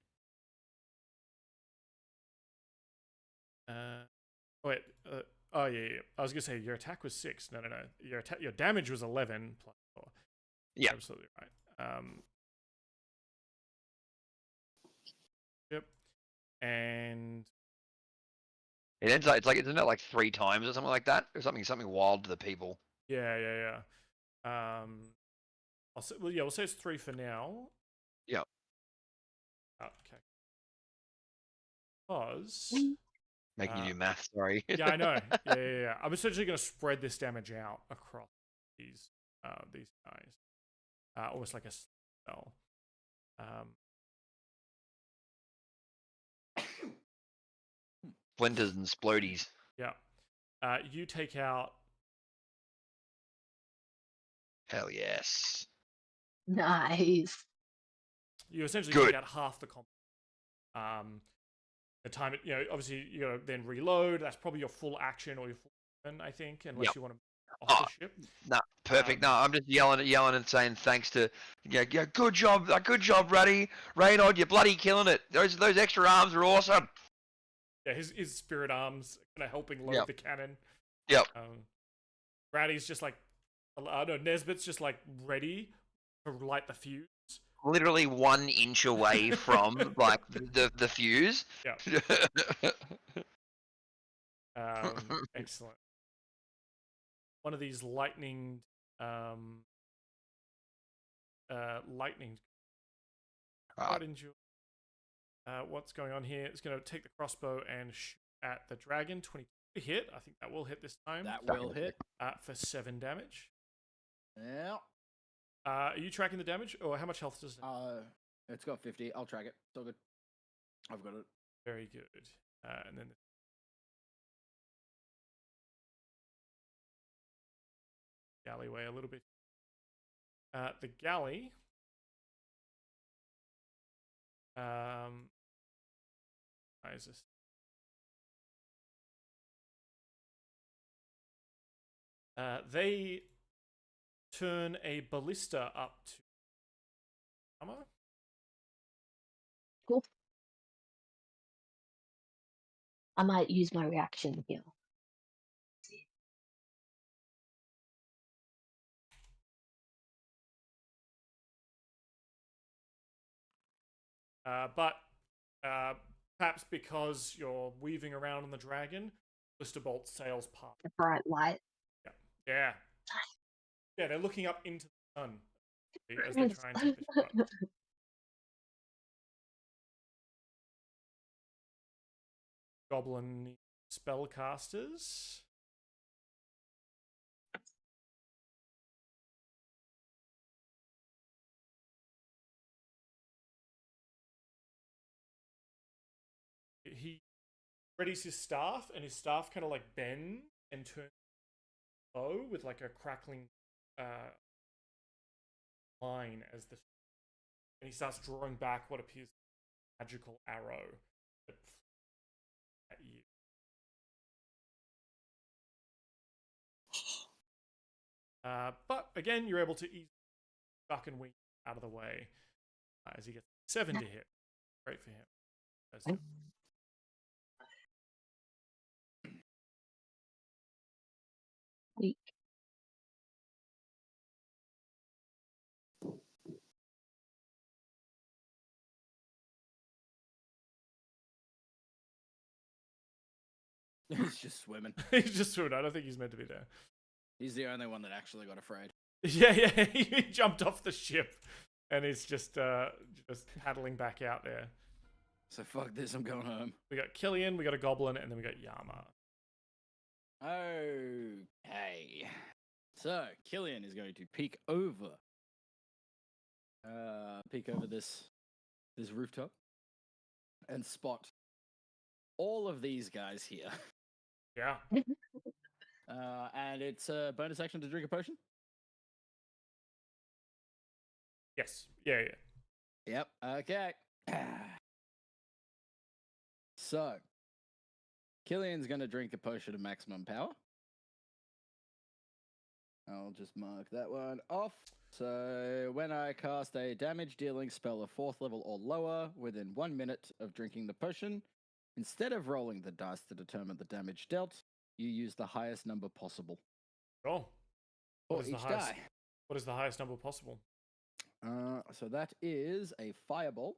Wait. Oh yeah. I was gonna say your attack was 6. No. Your damage was 11 plus 4. Yeah. Absolutely right. Yep. And It ends up, isn't it like 3 times or something like that? Or something wild to the people. Yeah. We'll say it's 3 for now. Yeah. Okay. Because Making you do math, sorry. yeah, I know. Yeah. I'm essentially going to spread this damage out across these guys, almost like a spell. Splinters and splodies. Yeah. You take out. Hell yes. Nice. You essentially Good. take out half the comp. The time, obviously you got to then reload. That's probably your full action or your full turn, I think, unless you want to off the ship. No, perfect. No, I'm just yelling and saying thanks to, good job, Ruddy, Reynard, you're bloody killing it. Those extra arms are awesome. Yeah, his spirit arms kind of helping load the cannon. Yep. Raddy's just like, Nesbit's just like ready to light the fuse. Literally 1 inch away from like the fuse. Yeah. Excellent. one of these lightning. Lightning. Quite enjoy. What's going on here? It's going to take the crossbow and shoot at the dragon. 22 to hit. I think that will hit this time. That will hit. For 7 damage. Yeah. Are you tracking the damage, or how much health does it? It's got 50. I'll track it. It's all good. I've got it. Very good. And then the galleyway a little bit. The galley. Why is this? They turn a ballista up to armor. Cool. I might use my reaction here. But perhaps because you're weaving around on the dragon, ballista bolt sails past. The bright light. Yeah. Yeah, they're looking up into the sun as they try and take the shot. Goblin spellcasters. He readies his staff, and his staff kind of like bends and turns bow with like a crackling line as the, and he starts drawing back what appears to be a magical arrow that at you. But again, you're able to easily duck and weave out of the way as he gets 7 to hit. Great for him. Weak. He's just swimming. He's just swimming. I don't think he's meant to be there. He's the only one that actually got afraid. Yeah, he jumped off the ship and he's just paddling back out there. So fuck this, I'm going home. We got Killian, we got a goblin, and then we got Yama. Okay. So Killian is going to peek over this rooftop and spot all of these guys here. Yeah. And it's a bonus action to drink a potion. Yes. Yeah. Yep. Okay. So, Killian's going to drink a potion of maximum power. I'll just mark that one off. So, when I cast a damage-dealing spell of 4th level or lower within 1 minute of drinking the potion, instead of rolling the dice to determine the damage dealt, you use the highest number possible. Oh. For each die. What is the highest number possible? So that is a fireball,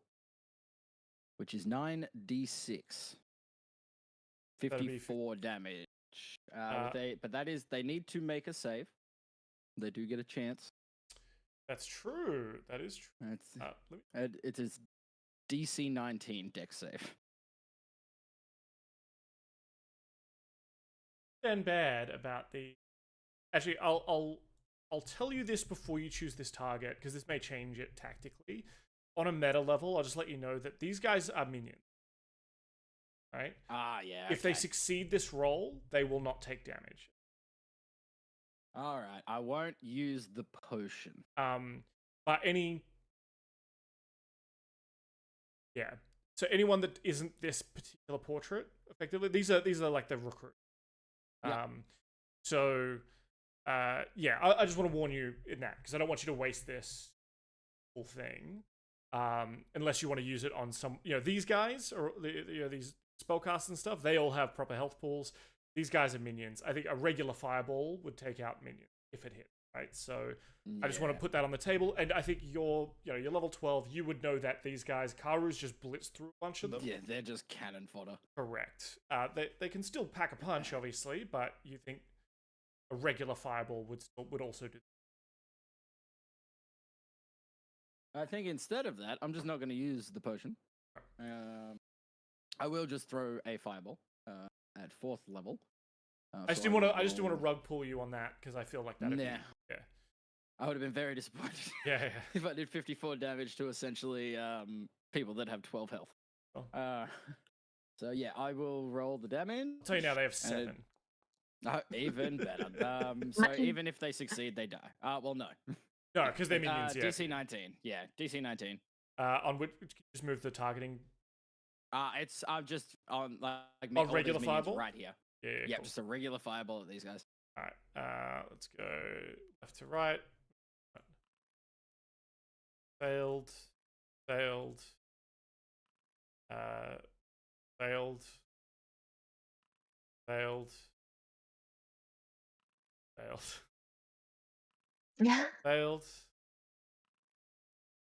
which is 9d6. 54 damage. But that is, they need to make a save. They do get a chance. That's true. That is true. It is DC 19 dex save. And bad about the. Actually, I'll tell you this before you choose this target, because this may change it tactically. On a meta level, I'll just let you know that these guys are minions. Right? Yeah. If they succeed this roll, they will not take damage. Alright, I won't use the potion. But yeah. So anyone that isn't this particular portrait, effectively, these are like the recruit. Yep. Yeah, I just want to warn you in that, because I don't want you to waste this whole thing. Unless you want to use it on some, these guys, or these spellcasters and stuff, they all have proper health pools. These guys are minions. I think a regular fireball would take out minions if it hit, right? So I just want to put that on the table. And I think you're level 12. You would know that these guys, Karu's just blitzed through a bunch of them. Yeah, they're just cannon fodder. Correct. They can still pack a punch, obviously, but you think a regular fireball would also do. I think instead of that, I'm just not going to use the potion. I will just throw a fireball at 4th level. I just didn't want to rug pull you on that because I feel like that. Yeah. I would have been very disappointed. Yeah. If I did 54 damage to essentially people that have 12 health. Oh. So yeah, I will roll the damage. I'll tell you now, they have 7. Even better. So even if they succeed, they die. Well, no. No, because they're minions. Yeah. DC 19. Yeah, DC 19. On which just move the targeting. I'm just on like regular fireball right here. Yeah, cool. Just a regular fireball at these guys. All right. Let's go left to right. Failed. Failed. Failed. Failed. Failed. Yeah. Failed.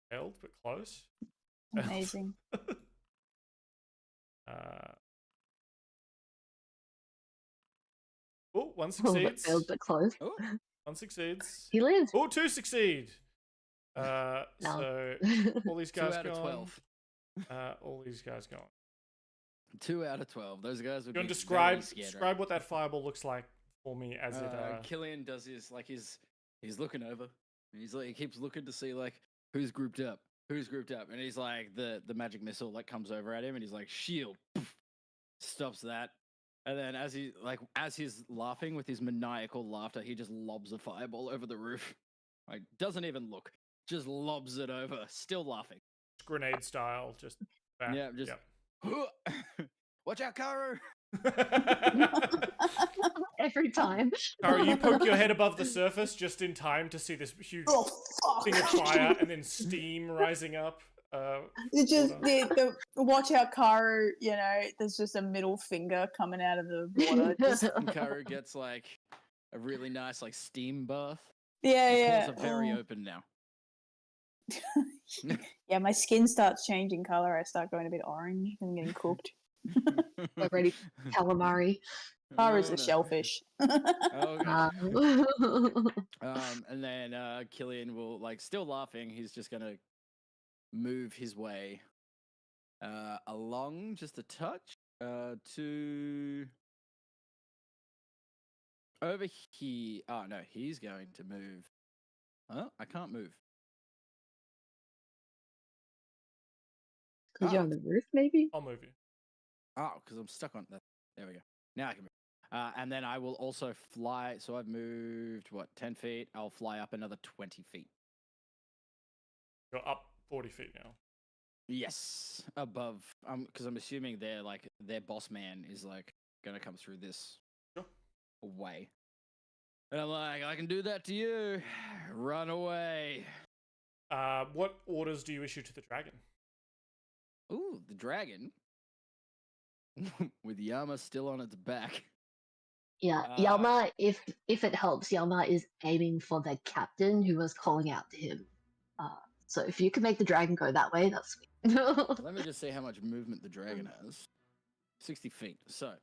Failed, but close. Amazing. One succeeds. Failed, but close. Ooh. One succeeds. He lives. 2 succeed. So all these guys 2 out of gone. 12. All these guys gone. 2 out of 12. Those guys would You be want to describe scared, what that fireball looks like for me as it. Killian does his he's looking over. And he keeps looking to see who's grouped up, and he's like the magic missile comes over at him, and he's like shield, poof, stops that, and then as he's laughing with his maniacal laughter, he just lobs a fireball over the roof, doesn't even look, just lobs it over, still laughing, grenade style, just back. Yeah, just. Watch out, Karu! Every time. Karu, you poke your head above the surface just in time to see this huge thing of fire and then steam rising up. It's just the watch out, Karu. There's just a middle finger coming out of the water. Karu gets a really nice steam bath. Yeah. His pores are very open now. Yeah, my skin starts changing color. I start going a bit orange and getting cooked. Already calamari. Karu's the shellfish. Oh, and then Killian will still laughing. He's just gonna move his way along just a touch to over here. Oh no, he's going to move. Huh? I can't move. Because you're on the roof, maybe? I'll move you. Oh, because I'm stuck on that. There we go. Now I can move. And then I will also fly. So I've moved, 10 feet? I'll fly up another 20 feet. You're up 40 feet now. Yes, above. Because I'm assuming their boss man is going to come through this way. And I'm like, I can do that to you. Run away. What orders do you issue to the dragon? Ooh, the dragon. With Yama still on its back. Yeah, Yama, if it helps, Yama is aiming for the captain who was calling out to him. So if you can make the dragon go that way, that's sweet. Let me just see how much movement the dragon has. 60 feet. So,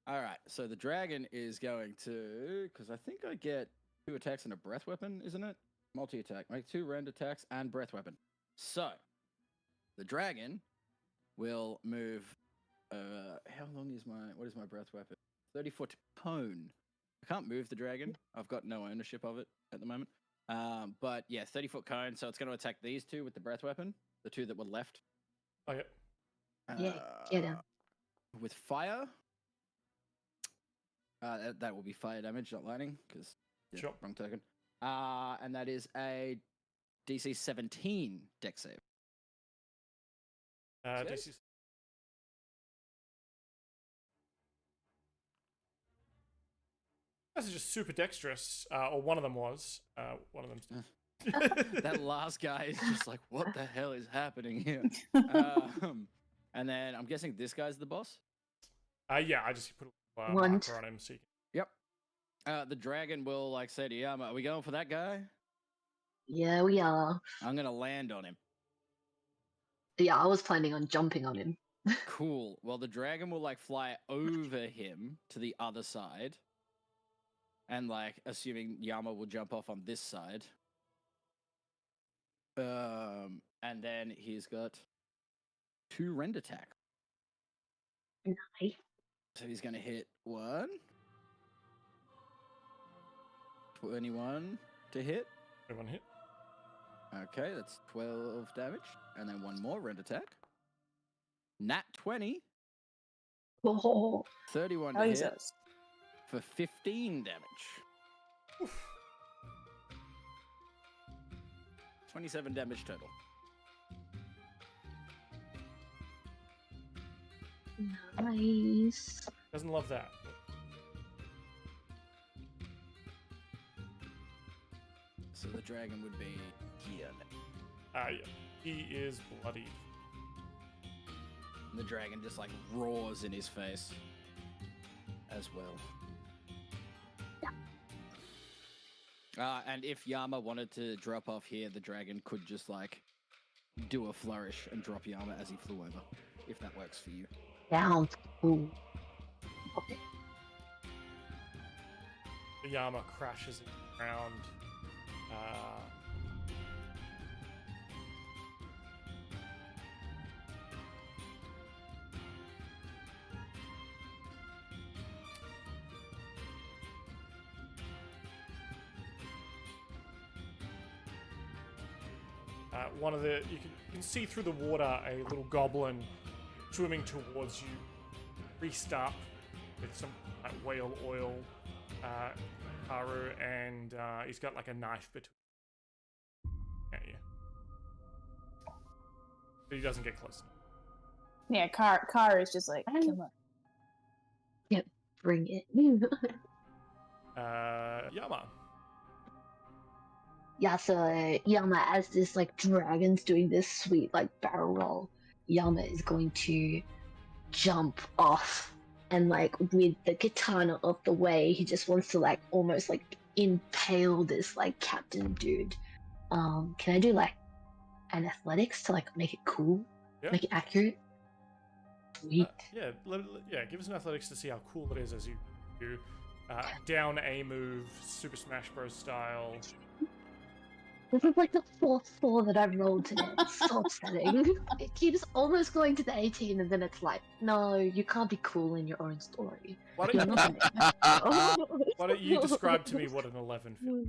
all right. So the dragon is going to, because I think I get 2 attacks and a breath weapon, isn't it? Multi-attack. Make 2 rend attacks and breath weapon. So, the dragon will move. How long is what is my breath weapon? 30-foot cone. I can't move the dragon. I've got no ownership of it at the moment. But yeah, 30-foot cone. So it's going to attack these 2 with the breath weapon. The 2 that were left. Oh, yeah. Yeah, get him. With fire. That will be fire damage, not lightning, because Sure. wrong token. And that is a DC 17 dex save. DC. Guys are just super dexterous, or one of them was. One of them. That last guy is just like, what the hell is happening here? And then I'm guessing this guy's the boss? Yeah, I just put a One. marker on him. So Yep. The dragon will say to Yama, are we going for that guy? Yeah, we are. I'm going to land on him. Yeah, I was planning on jumping on him. Cool. Well, the dragon will fly over him to the other side. And like, assuming Yama will jump off on this side. And then he's got 2 rend attacks. Nice. So he's going to hit 1. 21 to hit. 1 hit. Okay, that's 12 damage. And then 1 more rend attack. Nat 20. Oh, 31 to hit Jesus. for 15 damage. Oof. 27 damage total. nice. Doesn't love that. So the dragon would be here. Yeah. He is bloodied. And the dragon just like roars in his face as well. And if Yama wanted to drop off here, the dragon could just like do a flourish and drop Yama as he flew over, if that works for you. Sounds cool. Okay. The Yama crashes around. One of the you can see through the water a little goblin swimming towards you, greased up with some like whale oil, Haru, and he's got like a knife between at you. But he doesn't get close enough. Yeah, Car is just like, come on. Yep, bring it. Yama. Yeah, so Yama, as this like dragon's doing this sweet like barrel roll, Yama is going to jump off and like with the katana of the way, he just wants to like almost like impale this like captain dude. Can I do like an athletics to like make it cool, Yeah. make it accurate? Sweet. Yeah. Give us an athletics to see how cool it is as you do down A move, Super Smash Bros. Style. This is like the 4th 4 that I've rolled today. It's so upsetting. It keeps almost going to the 18 and then it's like, no, you can't be cool in your own story. Why don't you describe to me what an 11 feels?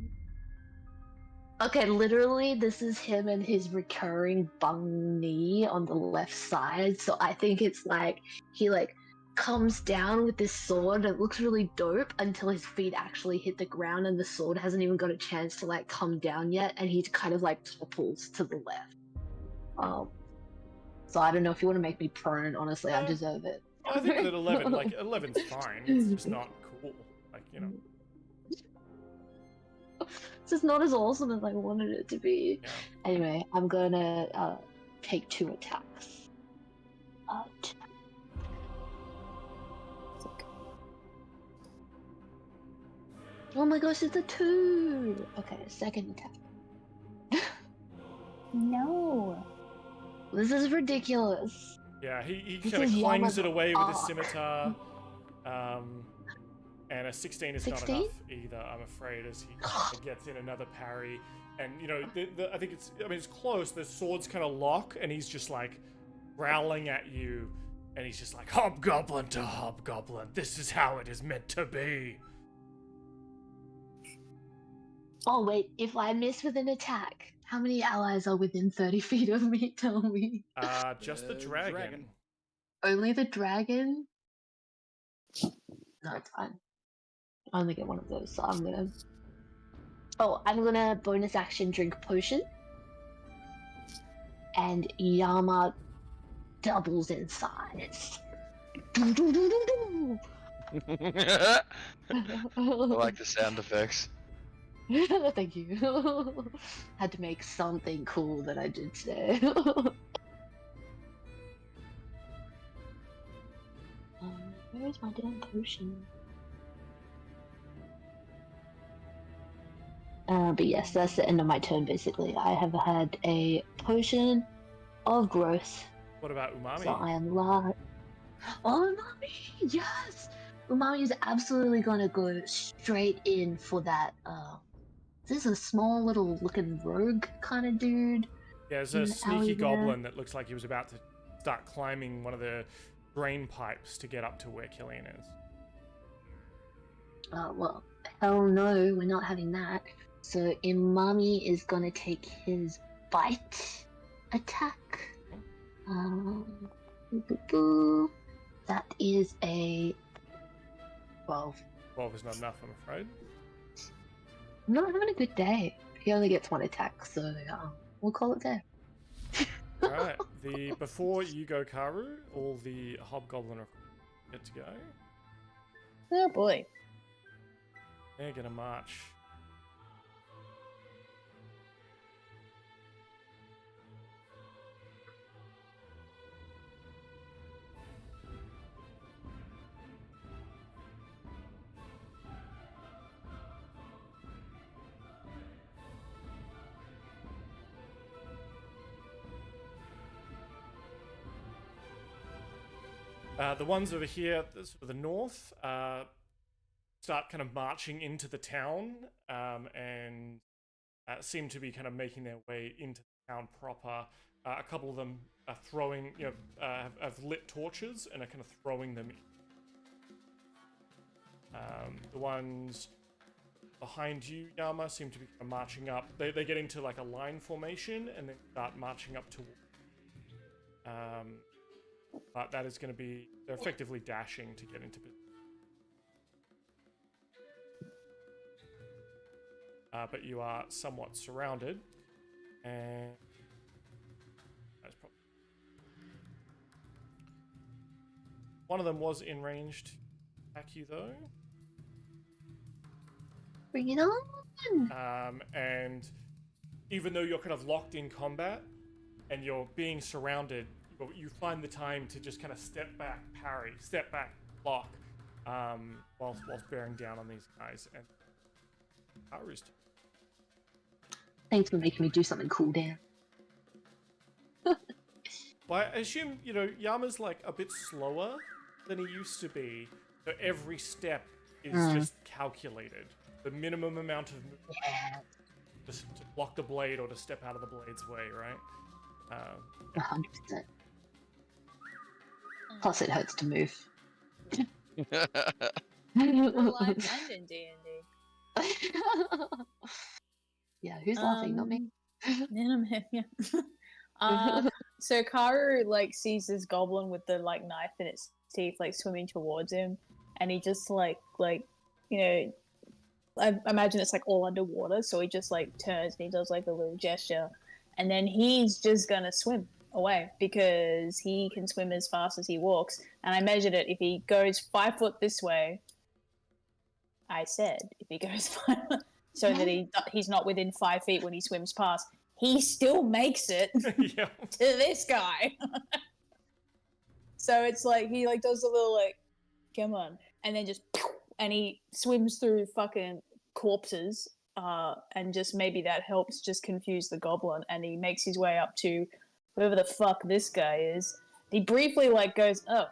Okay, literally, this is him and his recurring bung knee on the left side. So I think it's like he like comes down with this sword. It looks really dope until his feet actually hit the ground and the sword hasn't even got a chance to like come down yet, and he kind of like topples to the left. So I don't know if you want to make me prone. Honestly, I deserve it. I think that 11, like 11's fine. It's just not cool. Like, you know. It's just not as awesome as I wanted it to be. Yeah. Anyway, I'm gonna take 2 attacks. Oh my gosh, it's a 2! Okay, second attack. No. This is ridiculous. Yeah, he This kind of is clangs Yama's it away with his arc. scimitar. And a 16 is 16? not enough either, I'm afraid, as he gets in another parry. And, you know, I think it's close. The swords kind of lock, and he's just like growling at you. And he's just like, Hobgoblin to Hobgoblin. This is how it is meant to be. Oh wait, if I miss with an attack, how many allies are within 30 feet of me? Tell me. Just the dragon. Only the dragon? No, it's fine. I only get one of those, so I'm gonna bonus action drink potion. And Yama doubles in size. I I like the sound effects. Thank you. Had to make something cool that I did today. Where is my damn potion? But yes, that's the end of my turn basically. I have had a potion of growth. What about umami? So I am live. Oh, umami! Yes! Umami is absolutely gonna go straight in for that. This is a small little looking rogue kind of dude. Yeah, there's a sneaky goblin that looks like he was about to start climbing one of the drain pipes to get up to where Killian is. Well, hell no, we're not having that. So Umami is gonna take his bite attack. That is a 12. 12 is not enough, I'm afraid. I'm not having a good day. He only gets one attack, so we'll call it there. Alright, before you go, Karu, all the Hobgoblin are good to go. Oh boy. They're gonna march. The ones over here, sort of the north, start kind of marching into the town and seem to be kind of making their way into the town proper. A couple of them are throwing, have lit torches and are kind of throwing them. The ones behind you, Yama, seem to be kind of marching up. They get into like a line formation and then start marching up towards. But that is going to be, they're effectively dashing to get into business. But you are somewhat surrounded, and that's probably... One of them was in range to attack you, though. Bring it on! And even though you're kind of locked in combat, and you're being surrounded, you find the time to just kind of step back, parry, step back, block, whilst bearing down on these guys. And Karu's turn. Thanks for making me do something cool, Dan. But I assume, Yama's like a bit slower than he used to be, so every step is just calculated. The minimum amount of movement just to block the blade or to step out of the blade's way, right? 100%. Plus, it hurts to move. Well, I'm in D&D. Yeah, who's laughing? Not me. Yeah. So Karu sees this goblin with the knife in its teeth swimming towards him, and he just I imagine it's all underwater, so he just turns and he does a little gesture, and then he's just gonna swim away because he can swim as fast as he walks. And I measured it. If he goes 5 foot this way, I said if he goes 5 foot, so that he's not within 5 feet when he swims past, he still makes it Yeah. to this guy. So it's he does a little come on, and then just and he swims through fucking corpses, and just maybe that helps just confuse the goblin, and he makes his way up to whoever the fuck this guy is. He briefly goes, oh,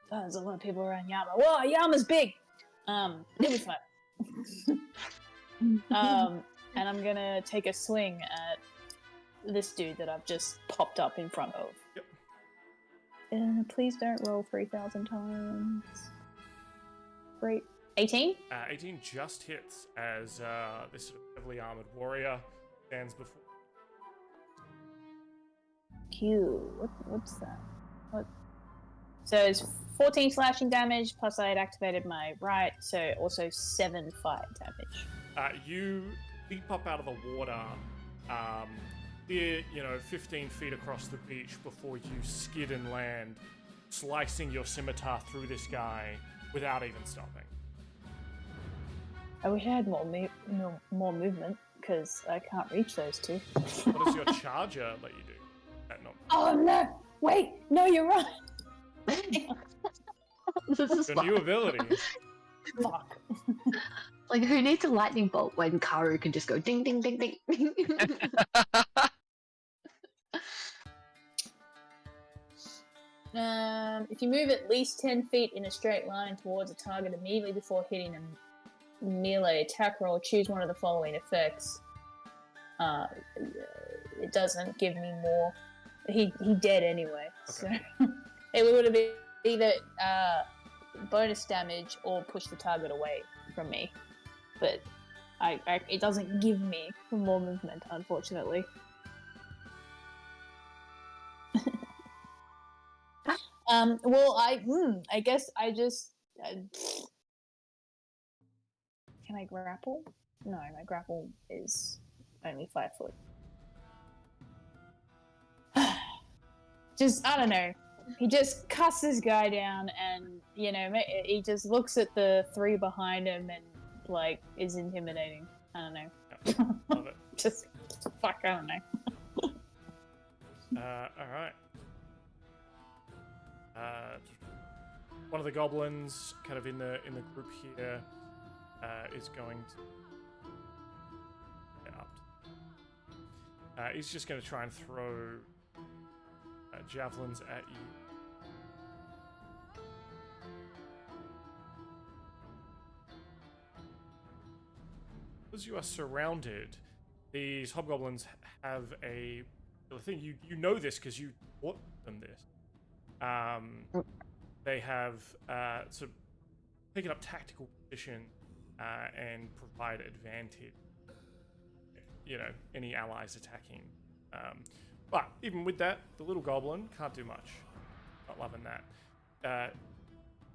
there's a lot of people around Yama. Whoa, Yama's big. It'll be fun. And I'm gonna take a swing at this dude that I've just popped up in front of. Yep. Please don't roll 3,000 times. Great. 18? 18 just hits as this sort of heavily armored warrior stands before. Q. What's that? What? So it's 14 slashing damage, plus I had activated my right, so also 7 fire damage. You leap up out of the water, clear, 15 feet across the beach before you skid and land, slicing your scimitar through this guy without even stopping. I wish I had more movement, because I can't reach those two. What does your charger let you do? Oh no! Wait! No, you're right! This is Your new ability. Fuck. Who needs a lightning bolt when Karu can just go ding ding ding ding? If you move at least 10 feet in a straight line towards a target immediately before hitting a melee attack roll, choose one of the following effects. It doesn't give me more. He dead anyway, Okay. so it would have been either bonus damage or push the target away from me. But it doesn't give me more movement, unfortunately. Well, I guess I just can I grapple? No, my grapple is only 5 foot. Just I don't know. He just cuts this guy down, and he just looks at the 3 behind him and like is intimidating. I don't know. Yep. Love it. Just fuck. I don't know. All right. One of the goblins, kind of in the group here, is going to get up. He's just going to try and throw javelins at you. As you are surrounded, these hobgoblins have a thing. You know this because you taught them this. They have sort of taken up tactical position and provide advantage. Any allies attacking. But even with that, the little goblin can't do much. Not loving that.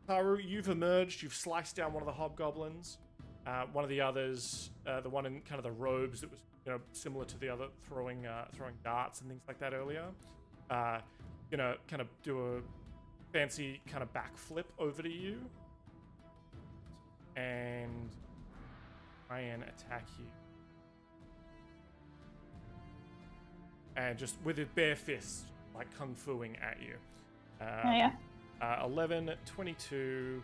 Taru, you've emerged. You've sliced down one of the hobgoblins. One of the others, the one in kind of the robes that was similar to the other, throwing darts and things like that earlier. Kind of do a fancy kind of backflip over to you and try and attack you. And just with his bare fist, like kung fuing at you. 11, 22,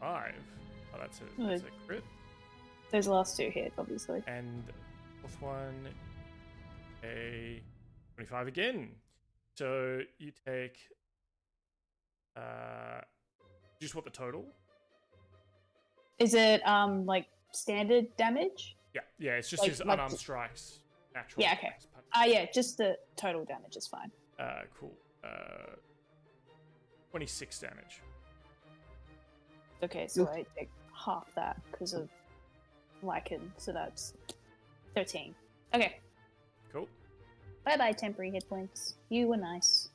5. Oh, that's a crit. Those last 2 hit, obviously. And fourth one, a 25 again. So you take. Just what the total? Is it like standard damage? Yeah. It's just his unarmed strikes. Natural. Yeah. Okay. Yeah. Just the total damage is fine. Cool. 26 damage. Okay, so I take half that because of Lycan, so that's 13. Okay. Cool. Bye-bye, temporary hit points. You were nice.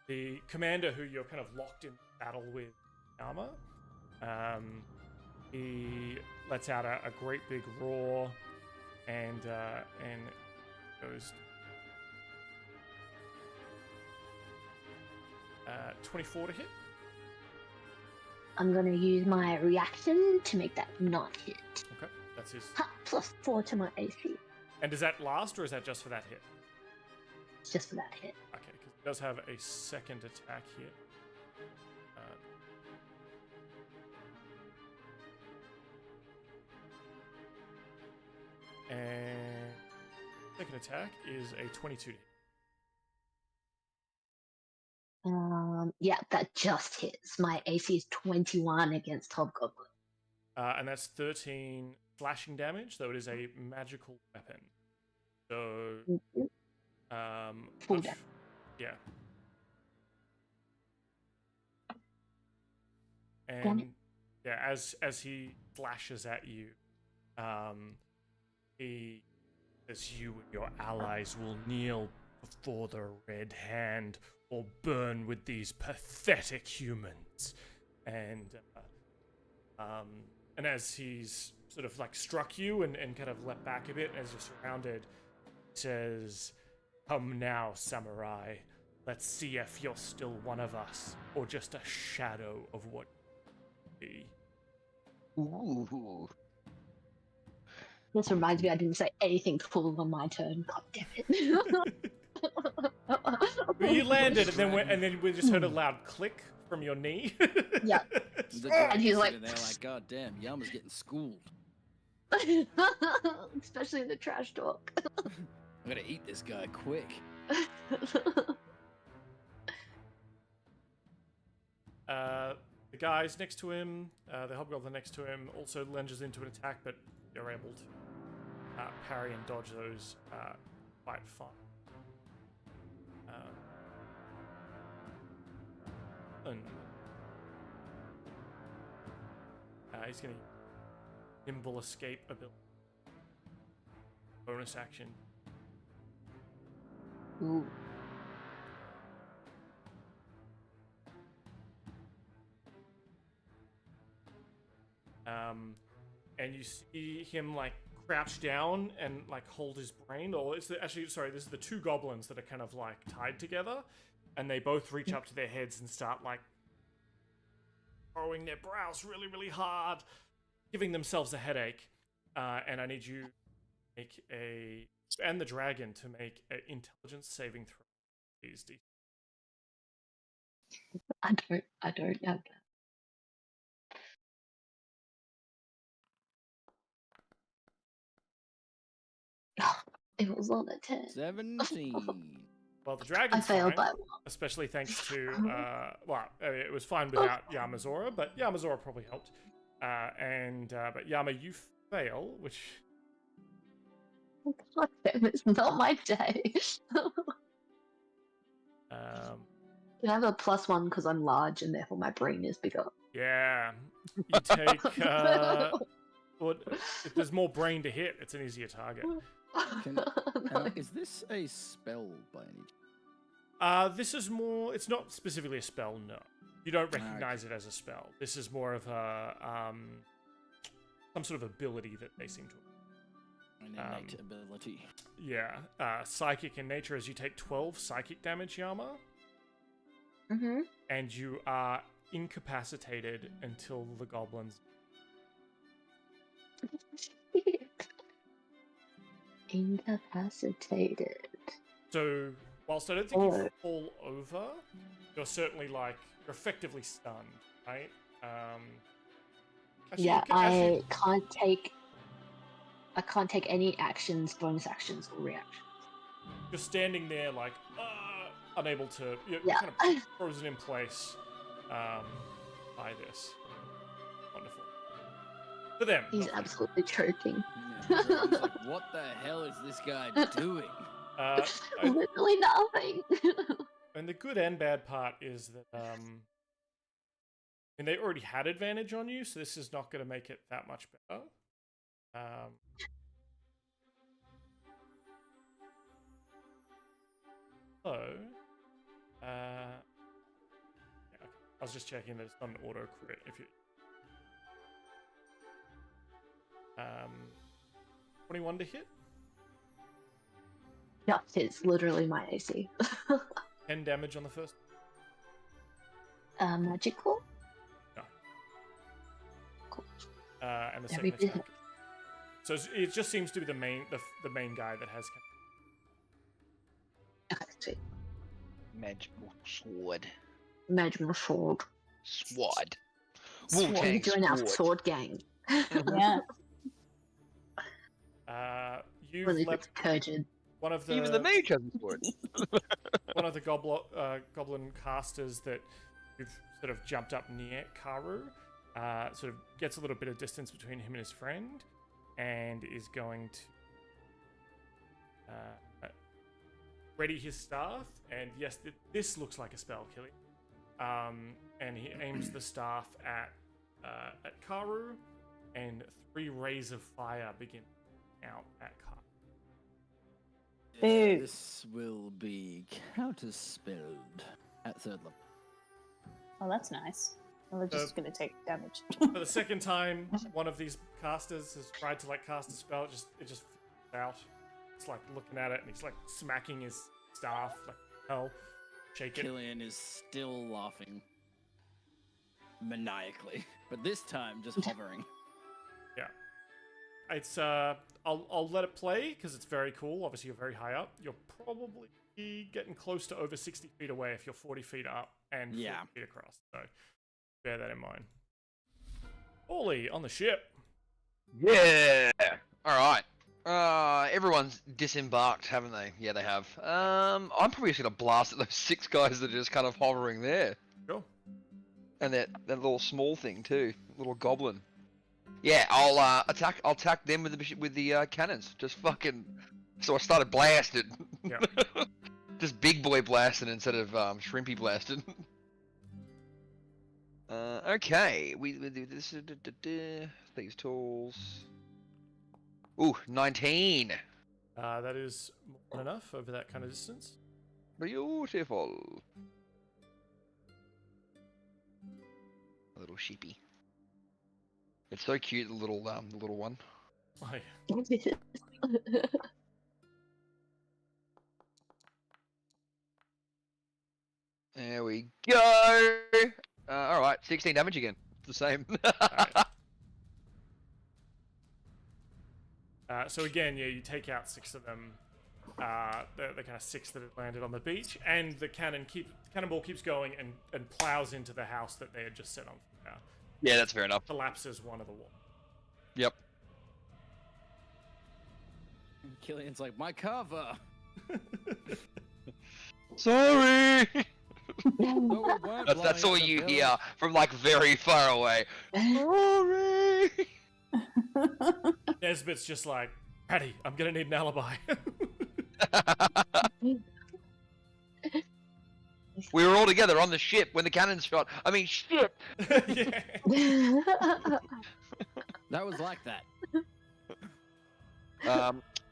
The commander who you're kind of locked in battle with armor, he lets out a great big roar and goes 24 to hit. I'm going to use my reaction to make that not hit. Okay, that's his. Plus 4 to my AC. And does that last, or is that just for that hit? It's just for that hit. Okay, because it does have a second attack here. And second attack is a 22 to hit. Yeah, that just hits. My AC is 21 against Hobgoblin. And that's 13 slashing damage, though it is a magical weapon. So, Full damage. Yeah. And yeah, as he flashes at you, he says, "You and your allies will kneel before the Red Hand or burn with these pathetic humans." And as he's sort of like struck you and kind of leapt back a bit as you're surrounded, he says, "Come now, samurai. Let's see if you're still one of us or just a shadow of what you be." Ooh. This reminds me I didn't say anything cool on my turn. God damn it. You landed, and then we just heard a loud click from your knee. Yeah. The And he's like, they're like, "God damn, Yama's getting schooled." Especially in the trash talk. I'm gonna eat this guy quick. The guys next to him, the hobgoblin next to him, also lunges into an attack, but you're able to parry and dodge those quite fine. He's going to nimble escape ability. Bonus action. Ooh. And you see him like crouch down and like hold his brain, or it's actually, sorry, this is the two goblins that are kind of like tied together, and they both reach up to their heads and start like furrowing their brows really, really hard, giving themselves a headache. And I need you to make and the dragon to make an intelligence saving throw. Please, I don't have that. It was on a 10. 17. Well, the dragon's I failed fine, by 1. especially thanks to, it was fine without Yamazora, but Yamazora probably helped. But Yama, you fail, which... God damn, it's not my day. Can I have a +1 because I'm large and therefore my brain is bigger? Yeah. You take, well, if there's more brain to hit, it's an easier target. Is this a spell by any chance? This is more, it's not specifically a spell, no. You don't recognize it as a spell. This is more of a, some sort of ability that they seem to An innate ability. Yeah. Psychic in nature, as you take 12 psychic damage, Yama. Mm-hmm. And you are incapacitated until the goblins... Incapacitated. So, whilst I don't think you fall over, you're certainly like, you're effectively stunned, right? Actually, Yeah, I can't take any actions, bonus actions, or reactions. You're standing there like, unable to, you're kind of frozen in place by this. Wonderful. For them. He's absolutely choking. Yeah, like, what the hell is this guy doing? Literally nothing. And the good and bad part is that, and they already had advantage on you, so this is not going to make it that much better. Yeah, okay. I was just checking that it's not an auto crit if you. 21 to hit. Yeah, it's literally my AC. 10 damage on the first. Magical? No. Cool. And the second attack. So it just seems to be the main guy that has. Okay, sweet. Magical sword. Magical sword. Sword. Wu-Tang join our sword gang. Yeah. You've Really left turgid. Even the mage has a sword. One of the goblin casters that you've sort of jumped up near Karu, sort of gets a little bit of distance between him and his friend, and is going to ready his staff. And yes, this looks like a spell, Killy. And he aims the staff at Karu, and 3 rays of fire begin out at Karu. Boo. This will be counterspelled at 3rd level. Oh, that's nice. Well, we're just gonna take damage. For the second time, one of these casters has tried to like cast a spell. It just f***ed out. It's like looking at it, and he's like smacking his staff like hell. Shake it. Killian is still laughing maniacally, but this time just hovering. Yeah. It's I'll let it play because it's very cool. Obviously, you're very high up. You're probably getting close to over 60 feet away if you're 40 feet up and 40 feet across. So bear that in mind. Ollie on the ship. Yeah. All right. Everyone's disembarked, haven't they? Yeah, they have. I'm probably just gonna blast at those 6 guys that are just kind of hovering there, Sure. and that little small thing too, little goblin. Yeah, I'll attack. I'll attack them with the cannons. Just fucking. So I started blasting. Yeah. Just big boy blasting instead of shrimpy blasting. Okay, we do this. These tools. Ooh, 19. That is more than enough over that kind of distance. Beautiful. A little sheepy. It's so cute, the little one. Oh, yeah. There we go. All right, 16 damage again. It's the same. So again, yeah, you take out 6 of them. The kind of 6 that had landed on the beach, and the cannonball keeps going and plows into the house that they had just set on fire. Yeah, that's fair enough. Collapses one of the walls. Yep. Killian's like, my cover. Sorry. No, That's all you hear from like very far away. Sorry. Nesbitt's just like, Patty, I'm gonna need an alibi. We were all together on the ship when the cannons shot. I mean, shit. Yeah. That was like that.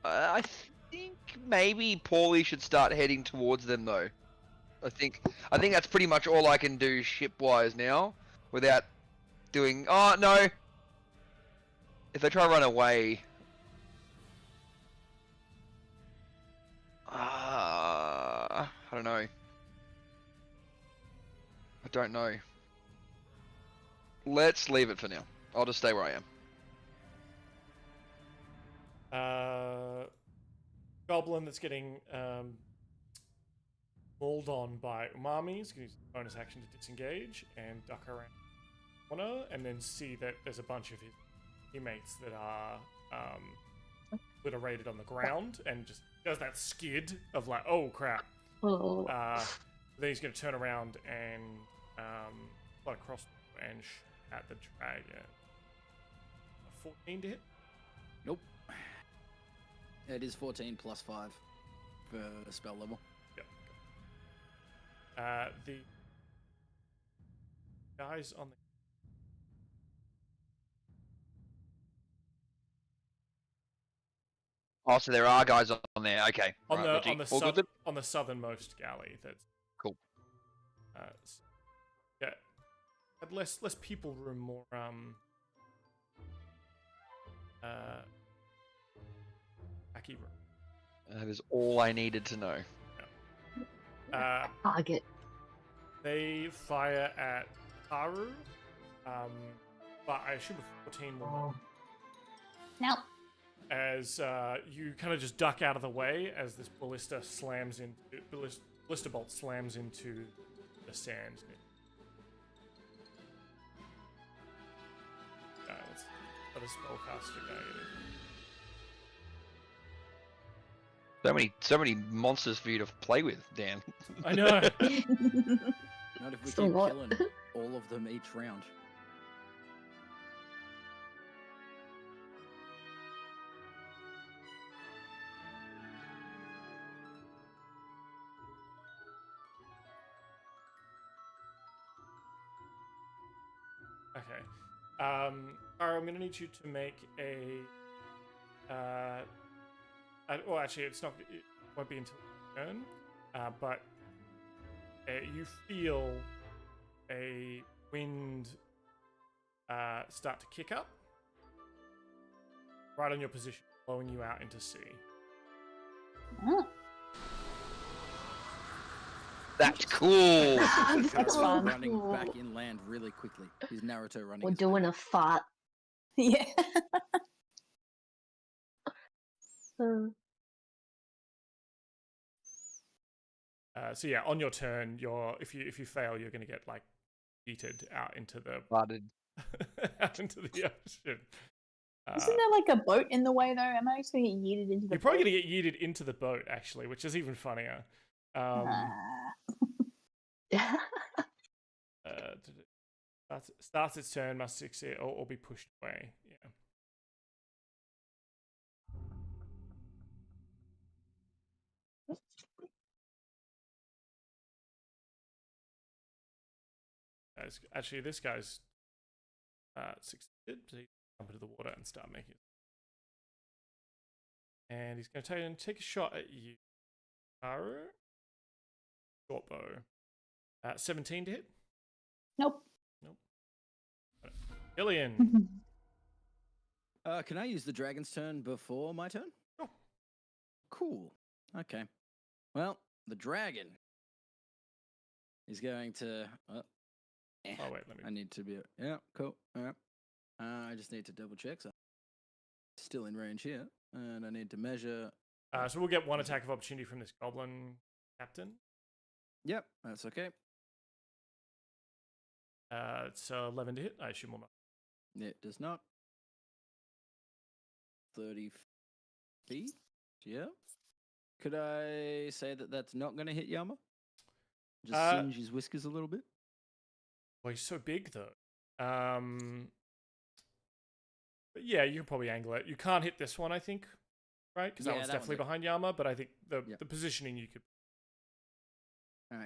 I think maybe Paulie should start heading towards them though. I think that's pretty much all I can do ship-wise now, without doing. Oh no! If they try to run away, I don't know. I don't know. Let's leave it for now. I'll just stay where I am. Goblin that's getting mauled on by Umami is going to use a bonus action to disengage and duck around the corner, and then see that there's a bunch of his teammates that are obliterated on the ground, and just does that skid of like, oh crap. Oh. Then he's going to turn around and fly across and at the dragon. 14 to hit? Nope. It is 14 plus 5 for spell level. Yep. The guys on the Oh, so there are guys on there. Okay. on Right, the southernmost galley. That's cool. Yeah, had less people room, more backy room. That is all I needed to know. Target. They fire at Haru, but I assume a 14 will not. No. As you kind of just duck out of the way as this ballista bolt slams into the sand. Let's let a spellcaster guy in. So many monsters for you to play with, Dan. I know. Not if we Still keep what? killing all of them each round. Okay. Alright, I'm gonna need you to make a. Well, actually, it won't be until your turn. But you feel a wind start to kick up right on your position, blowing you out into sea. Oh. That's cool. That's fun. Running Cool. back inland really quickly. He's Naruto running. We're his doing way. a fart. Yeah. So yeah, on your turn, if you fail, you're going to get like yeeted out into the Butted. out into the ocean. Isn't there like a boat in the way though? Am I actually getting yeeted into the You're boat? probably going to get yeeted into the boat, actually, which is even funnier. Starts its turn, must succeed or be pushed away. Yeah. Actually, this guy's succeeded, so he can jump into the water and start making it. And he's going to take a shot at you, Karu. Short bow. 17 to hit? Nope. Killian. Can I use the dragon's turn before my turn? Sure. Cool. Okay. Well, the dragon is going to. Oh, wait, let me. I need to be. Yeah, cool. All right. I just need to double check. So still in range here, and I need to measure. So we'll get one attack of opportunity from this goblin captain. Yep, that's okay. It's 11 to hit. I assume will not. It does not. 30 feet. Yeah. Could I say that that's not going to hit Yama? Just singe his whiskers a little bit. Well, he's so big though. But yeah, you can probably angle it. You can't hit this one, I think, right? Because that one's definitely behind Yama. But I think the positioning you could.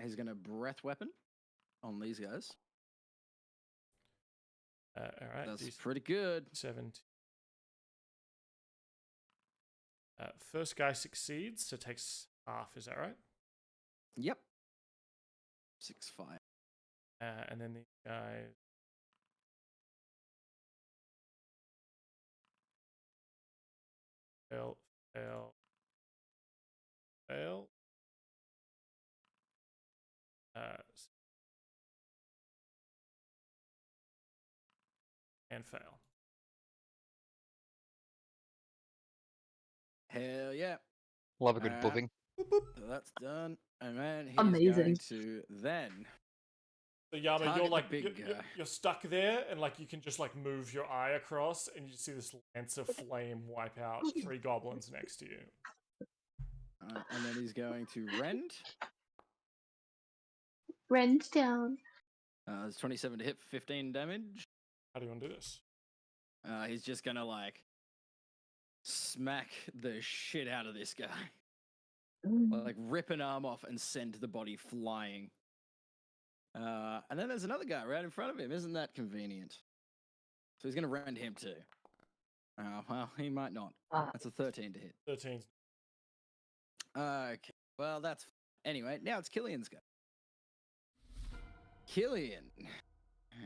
He's going to breath weapon on these guys. All right, that's pretty good. 17. First guy succeeds, so takes half. Is that right? Yep. 6-5. And then the guy. Fail. And fail. Hell yeah. Love a good booping. So that's done. And then he's Amazing. going to then. So Yama, target you're like the big guy. you're stuck there, and like you can just like move your eye across, and you see this lance of flame wipe out 3 goblins next to you. And then he's going to rend. Rend down. It's 27 to hit, 15 damage. How do you want to do this? He's just gonna like smack the shit out of this guy. Like rip an arm off and send the body flying. And then there's another guy right in front of him. Isn't that convenient? So he's gonna rend him too. Well, he might not. That's a 13 to hit. 13. Okay. Well, that's anyway. Now it's Killian's go. Killian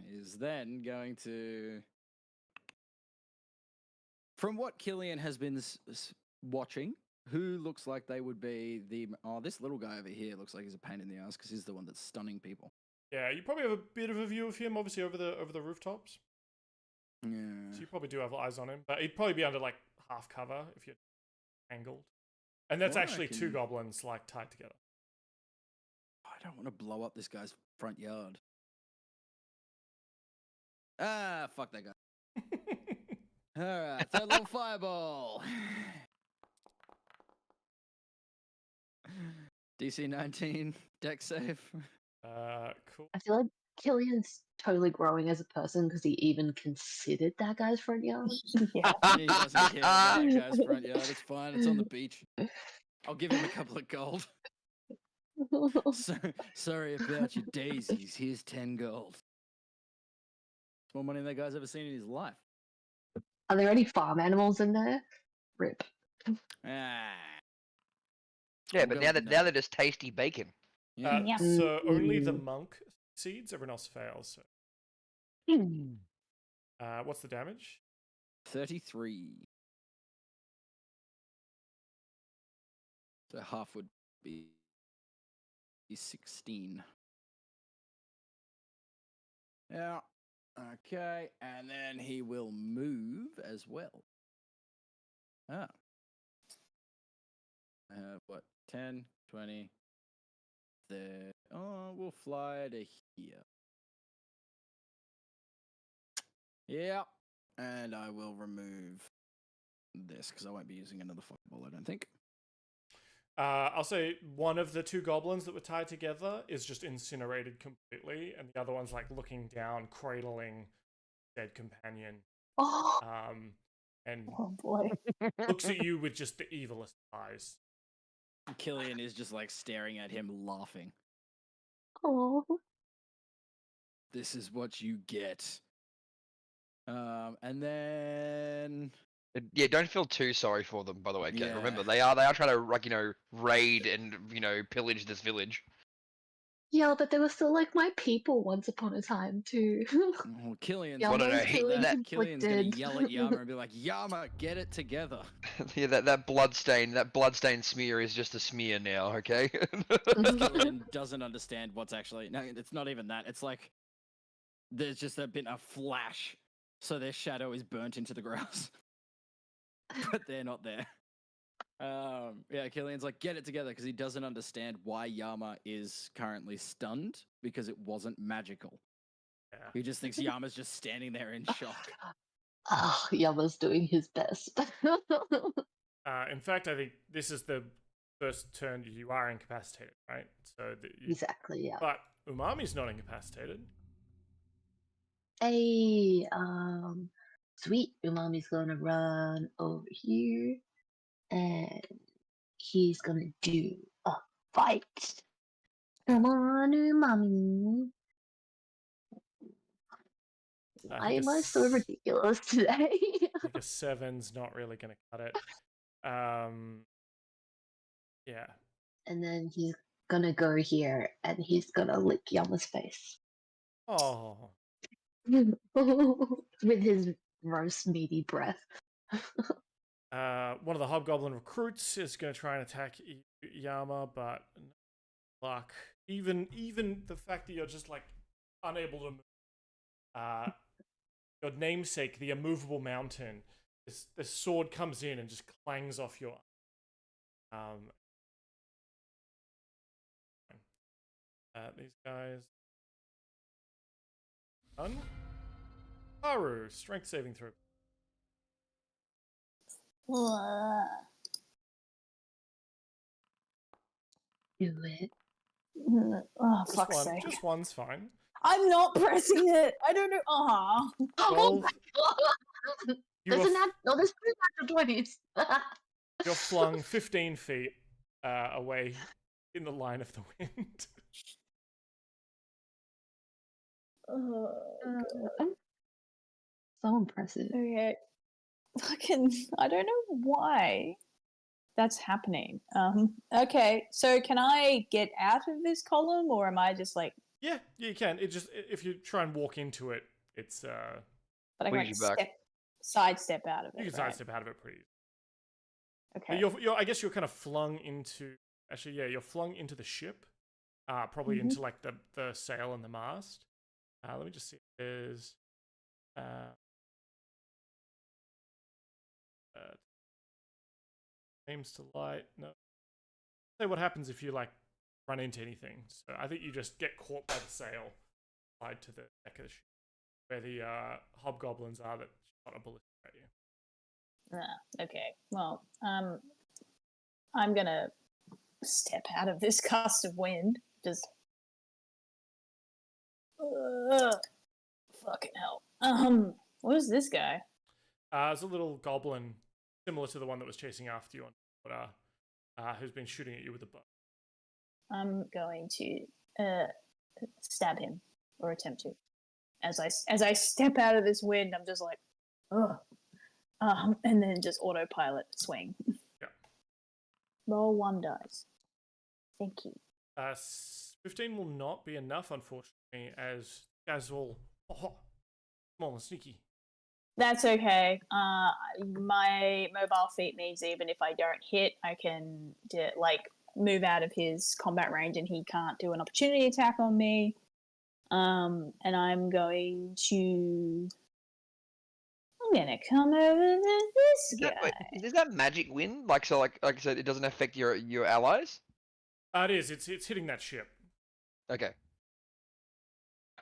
is then going to. From what Killian has been watching, who looks like they would be the... Oh, this little guy over here looks like he's a pain in the ass because he's the one that's stunning people. Yeah, you probably have a bit of a view of him, obviously, over the rooftops. Yeah. So you probably do have eyes on him. But he'd probably be under, like, half cover if you're angled. And that's actually 2 goblins, like, tied together. I don't want to blow up this guy's front yard. Fuck that guy. Alright, third level fireball. DC 19, deck save. Cool. I feel like Killian's totally growing as a person because he even considered that guy's front yard. Yeah. He doesn't care about that guy's front yard. It's fine. It's on the beach. I'll give him a couple of gold. Sorry about your daisies. Here's 10 gold. More money than that guy's ever seen in his life. Are there any farm animals in there? Rip. Yeah, but now they're just tasty bacon. Yeah. So only the monk succeeds, everyone else fails. So. What's the damage? 33. So half would be 16. Yeah. Okay, and then he will move as well. What? 10, 20, 30. Oh, we'll fly to here. Yeah. And I will remove this because I won't be using another fireball, I don't think. I'll say one of the two goblins that were tied together is just incinerated completely, and the other one's like looking down, cradling dead companion. Oh, And Oh boy. looks at you with just the evilest eyes. Killian is just like staring at him, laughing. oh. This is what you get. And then Yeah, don't feel too sorry for them, by the way, Ken. Yeah. Remember, they are trying to, like, raid and, pillage this village. Yeah, but they were still like my people once upon a time too. Killian's, Yama's no, feeling Killian's gonna conflicted. yell at Yama and be like, Yama, get it together. Yeah, that bloodstain smear is just a smear now, okay? Killian doesn't understand what's actually... No, it's not even that. It's like there's just been a flash, so their shadow is burnt into the grass. But they're not there. Yeah, Killian's like, get it together, because he doesn't understand why Yama is currently stunned, because it wasn't magical. Yeah. He just thinks Yama's just standing there in shock. Oh, Yama's doing his best. In fact, I think this is the first turn you are incapacitated, right? So Exactly, yeah. But Umami's not incapacitated. Hey, sweet. Umami's gonna run over here, and he's gonna do a fight. Come on, Umami. Why am I so ridiculous today? I think a 7's not really going to cut it. Yeah. And then he's gonna go here, and he's gonna lick Yama's face. Oh. With his gross meaty breath. One of the Hobgoblin recruits is going to try and attack Yama, but no luck. Even the fact that you're just like unable to move. Your namesake, the immovable mountain, this sword comes in and just clangs off your these guys. Done. Haru, strength saving throw. Do it. Oh, fuck's sake. Just one's fine. I'm not pressing it. I don't know. Oh 12. my god! There's there's two natural 20s. You're flung 15 feet away in the line of the wind. So impressive. Okay. Fucking, I don't know why that's happening. Okay, so can I get out of this column, or am I just like... Yeah, you can. It just, if you try and walk into it, it's But I can sidestep out of it. You can sidestep out of it pretty easily. Okay. You're I guess you're kind of flung into, actually, yeah, you're flung into the ship, probably into like the sail and the mast. Let me just see if there's aims to light. No. Say what happens if you like run into anything. So I think you just get caught by the sail, tied to the deck of the ship, where the hobgoblins are that shot a bullet at you. Okay. Well, I'm gonna step out of this gust of wind. Just fucking hell. What is this guy? It's a little goblin, similar to the one that was chasing after you on water, who's been shooting at you with a bow. I'm going to stab him, or attempt to. As I step out of this wind, I'm just like, ugh. And then just autopilot swing. Yeah. Roll 1 dice. Thank you. 15 will not be enough, unfortunately, as guys all small and sneaky. That's okay. My mobile feat means even if I don't hit, I can move out of his combat range, and he can't do an opportunity attack on me. And I'm gonna come over to this guy. Wait, is that magic wind? Like I said, it doesn't affect your allies? It is. It's hitting that ship. Okay.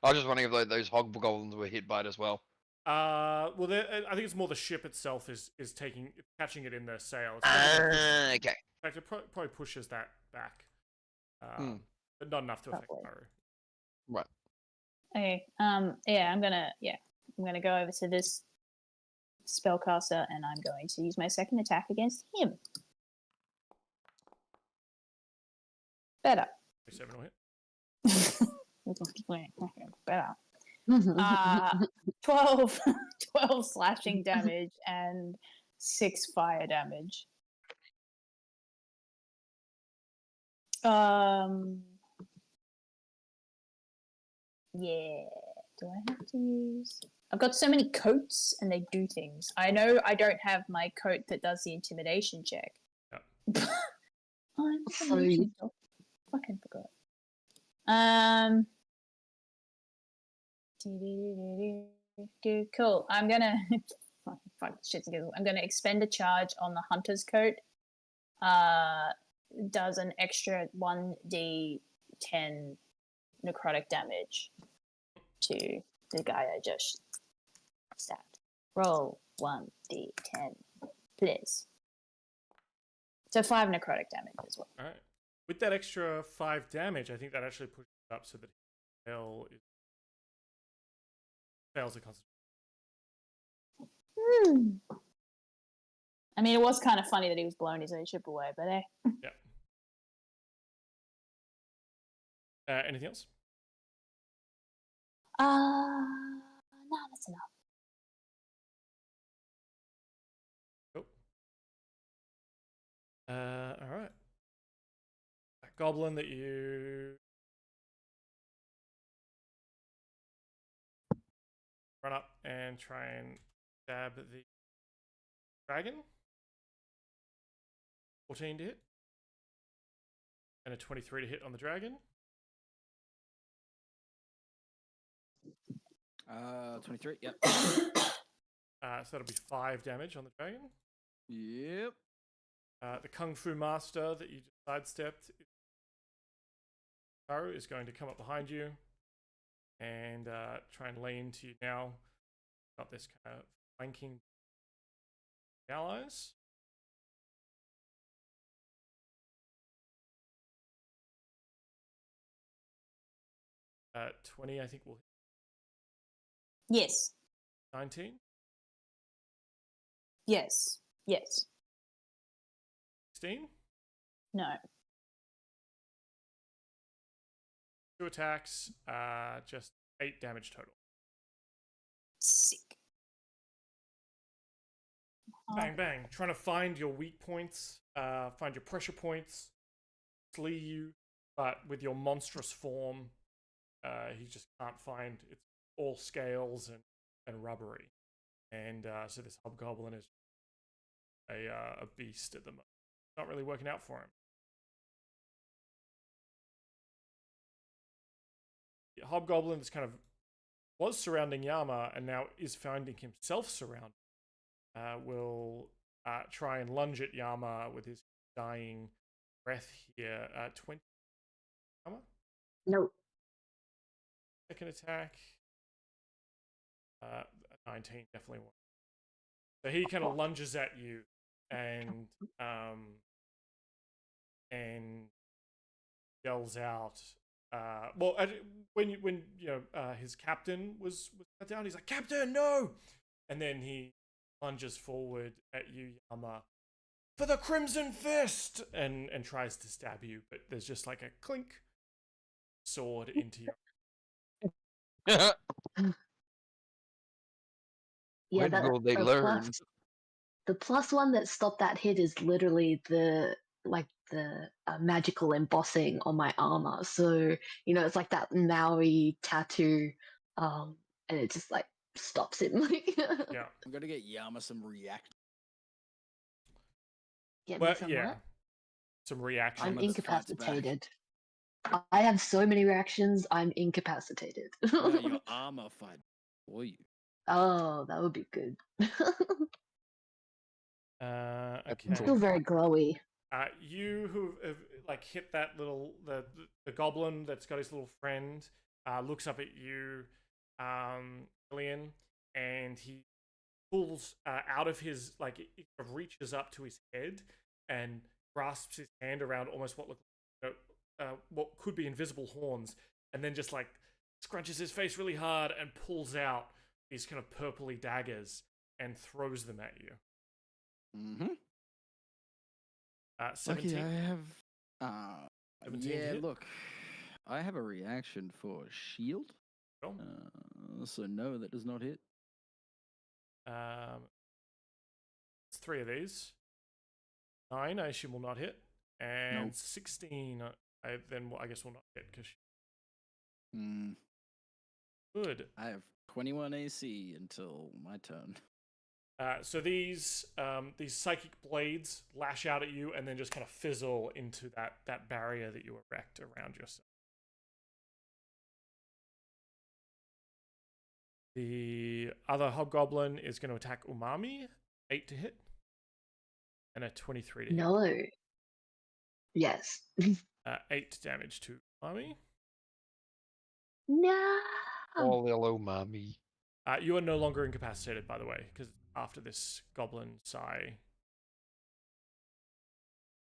I was just wondering if those hobgoblins were hit by it as well. Well, I think it's more the ship itself is catching it in their sails. Okay. In fact, it probably pushes that back, but not enough to affect Maru. Right. Okay. Yeah, I'm gonna go over to this spellcaster and I'm going to use my second attack against him. Better. 7 will hit. Better. 12 slashing damage and 6 fire damage. Yeah. Do I have to use? I've got so many coats and they do things. I know I don't have my coat that does the intimidation check. Yep. I'm Sorry. fucking forgot. Cool. I'm gonna I'm gonna expend a charge on the hunter's coat. Does an extra 1d10 necrotic damage to the guy I just stabbed. Roll 1d10, please. So 5 necrotic damage as well. All right. With that extra 5 damage, I think that actually pushes it up so that he fails the concentration. I mean, it was kind of funny that he was blowing his own ship away, but eh. Yeah. Anything else? No, that's enough. Cool. All right. That goblin that you run up and try and stab the dragon. 14 to hit. And a 23 to hit on the dragon. 23, yep. So that'll be 5 damage on the dragon. Yep. The Kung Fu Master that you just sidestepped is going to come up behind you and try and lean to you now. Got this kind of flanking allies. Uh, 20, I think, will hit. Yes. 19? Yes. Yes. 16? No. 2 attacks, just 8 damage total. Sick. Bang, bang. Trying to find your weak points, find your pressure points, flee you, but with your monstrous form, he just can't find. It's all scales and rubbery. And so this hobgoblin is a beast at the moment. Not really working out for him. The hobgoblin is kind of was surrounding Yama and now is finding himself surrounded. Will try and lunge at Yama with his dying breath here. 20. Yama? Nope. Second attack. 19 definitely won't. So he kind of lunges at you and yells out. Well, when his captain was cut down, he's like, "Captain, no!" And then he lunges forward at you, Yama, for the Crimson Fist, and tries to stab you, but there's just like a clink sword into you. Yeah, When will they learn? The plus one that stopped that hit is literally the magical embossing on my armor. So it's like that Maori tattoo, and it just like stops him. Yeah. I'm gonna get Yama some react. Get Well, me some yeah. what? Some reaction. I'm Yama just fights incapacitated. I have so many reactions. I'm incapacitated. No, your armor fight for you. Oh, that would be good. Okay. Still very glowy. You who have like hit that little the goblin that's got his little friend looks up at you, Lillian, and he pulls out of his, like, he sort of reaches up to his head and grasps his hand around almost what look what could be invisible horns, and then just like scrunches his face really hard and pulls out these kind of purpley daggers and throws them at you. Mm-hmm. 17. Lucky I have. 17 Yeah, hit? look, I have a reaction for shield. Cool. So no, that does not hit. It's 3 of these. 9, I assume, will not hit, and Nope. 16. I guess will not hit because. Mm, Good. I have 21 AC until my turn. So these psychic blades lash out at you and then just kind of fizzle into that barrier that you erect around yourself. The other hobgoblin is going to attack Umami. 8 to hit. And a 23 to hit. No. Yes. 8 damage to Umami. No. Oh, hello, mommy. You are no longer incapacitated, by the way, because after this goblin sigh,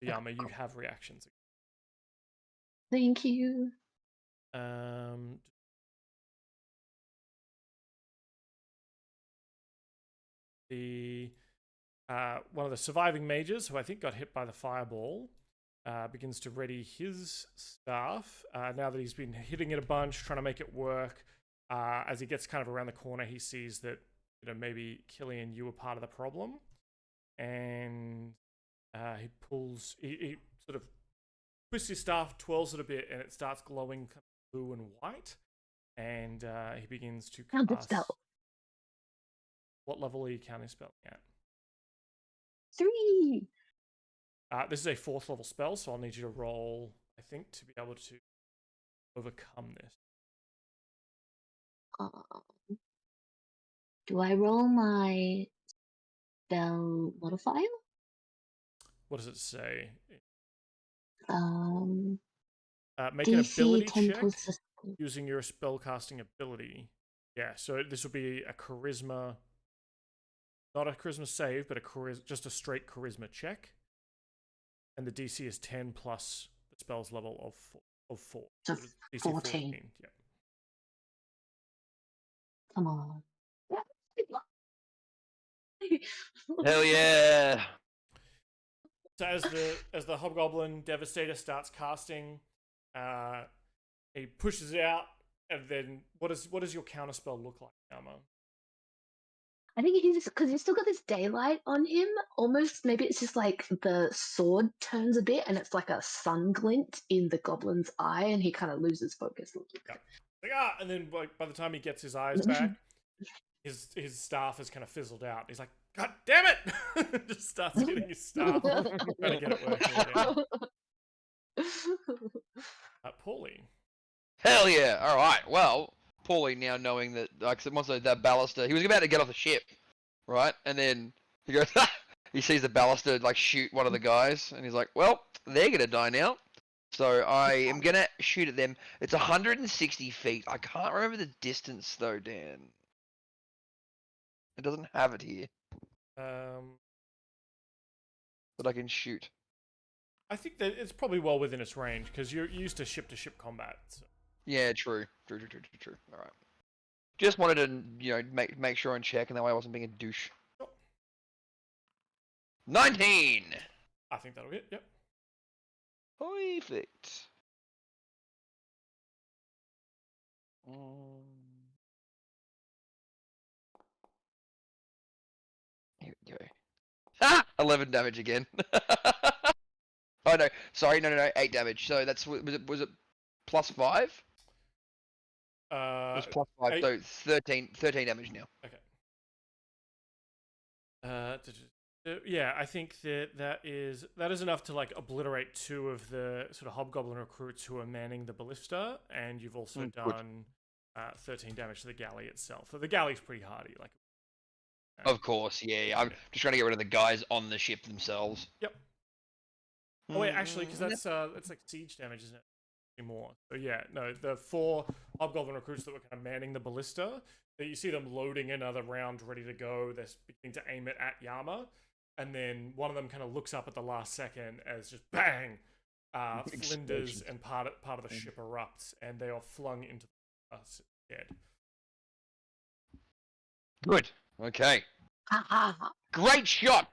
Yama, you have reactions. Thank you. The one of the surviving mages, who I think got hit by the fireball, begins to ready his staff. Now that he's been hitting it a bunch, trying to make it work, as he gets kind of around the corner, he sees that maybe Killian, you were part of the problem, and he sort of twists his staff, twirls it a bit, and it starts glowing blue and white, and he begins to cast. Counterspell. What level are you counterspelling at? 3. This is a 4th level spell, so I'll need you to roll, I think, to be able to overcome this. Do I roll my spell modifier? What does it say? Make an DC ability 10 check plus the spell. using your spellcasting ability. Yeah, so this will be a charisma, not a charisma save, but just a straight charisma check. And the DC is 10 plus the spell's level of 4. So DC 14. Yeah. Come on. Hell yeah! So as the Hobgoblin Devastator starts casting, he pushes it out, and then what does your counterspell look like, Yama? I think he's because he's still got this daylight on him. Almost, maybe it's just like the sword turns a bit, and it's like a sun glint in the goblin's eye, and he kind of loses focus. Yep. Like, and then by the time he gets his eyes back, his staff has kind of fizzled out. He's like, God damn it! Just starts hitting his staff, trying to get it working again. Paulie. Hell yeah! All right. Well, Paulie now knowing that, like, once that baluster, he was about to get off the ship, right? And then he goes, he sees the baluster like shoot one of the guys, and he's like, well, they're gonna die now. So I am gonna shoot at them. It's 160 feet. I can't remember the distance though, Dan. It doesn't have it here. But I can shoot. I think that it's probably well within its range because you're used to ship combat. So. Yeah, true. All right. Just wanted to, make sure and check, and that way I wasn't being a douche. Sure. 19. I think that'll hit. Yep. Perfect. Here we go. 11 damage again. Oh no, sorry, no, 8 damage. So that's was it plus 5? It was plus 5, 8. so 13 damage now. Okay. Yeah, I think that is enough to like obliterate 2 of the sort of hobgoblin recruits who are manning the ballista, and you've also done 13 damage to the galley itself. So the galley's pretty hardy, like. Of course, yeah. I'm just trying to get rid of the guys on the ship themselves. Yep. Oh wait, actually, because that's like siege damage, isn't it? more. So yeah, no, the 4 Hobgoblin recruits that were kind of manning the ballista, that you see them loading another round ready to go. They're beginning to aim it at Yama, and then one of them kind of looks up at the last second as just bang, flinders and part of the ship erupts, and they are flung into the dead. Good. Okay. Great shot.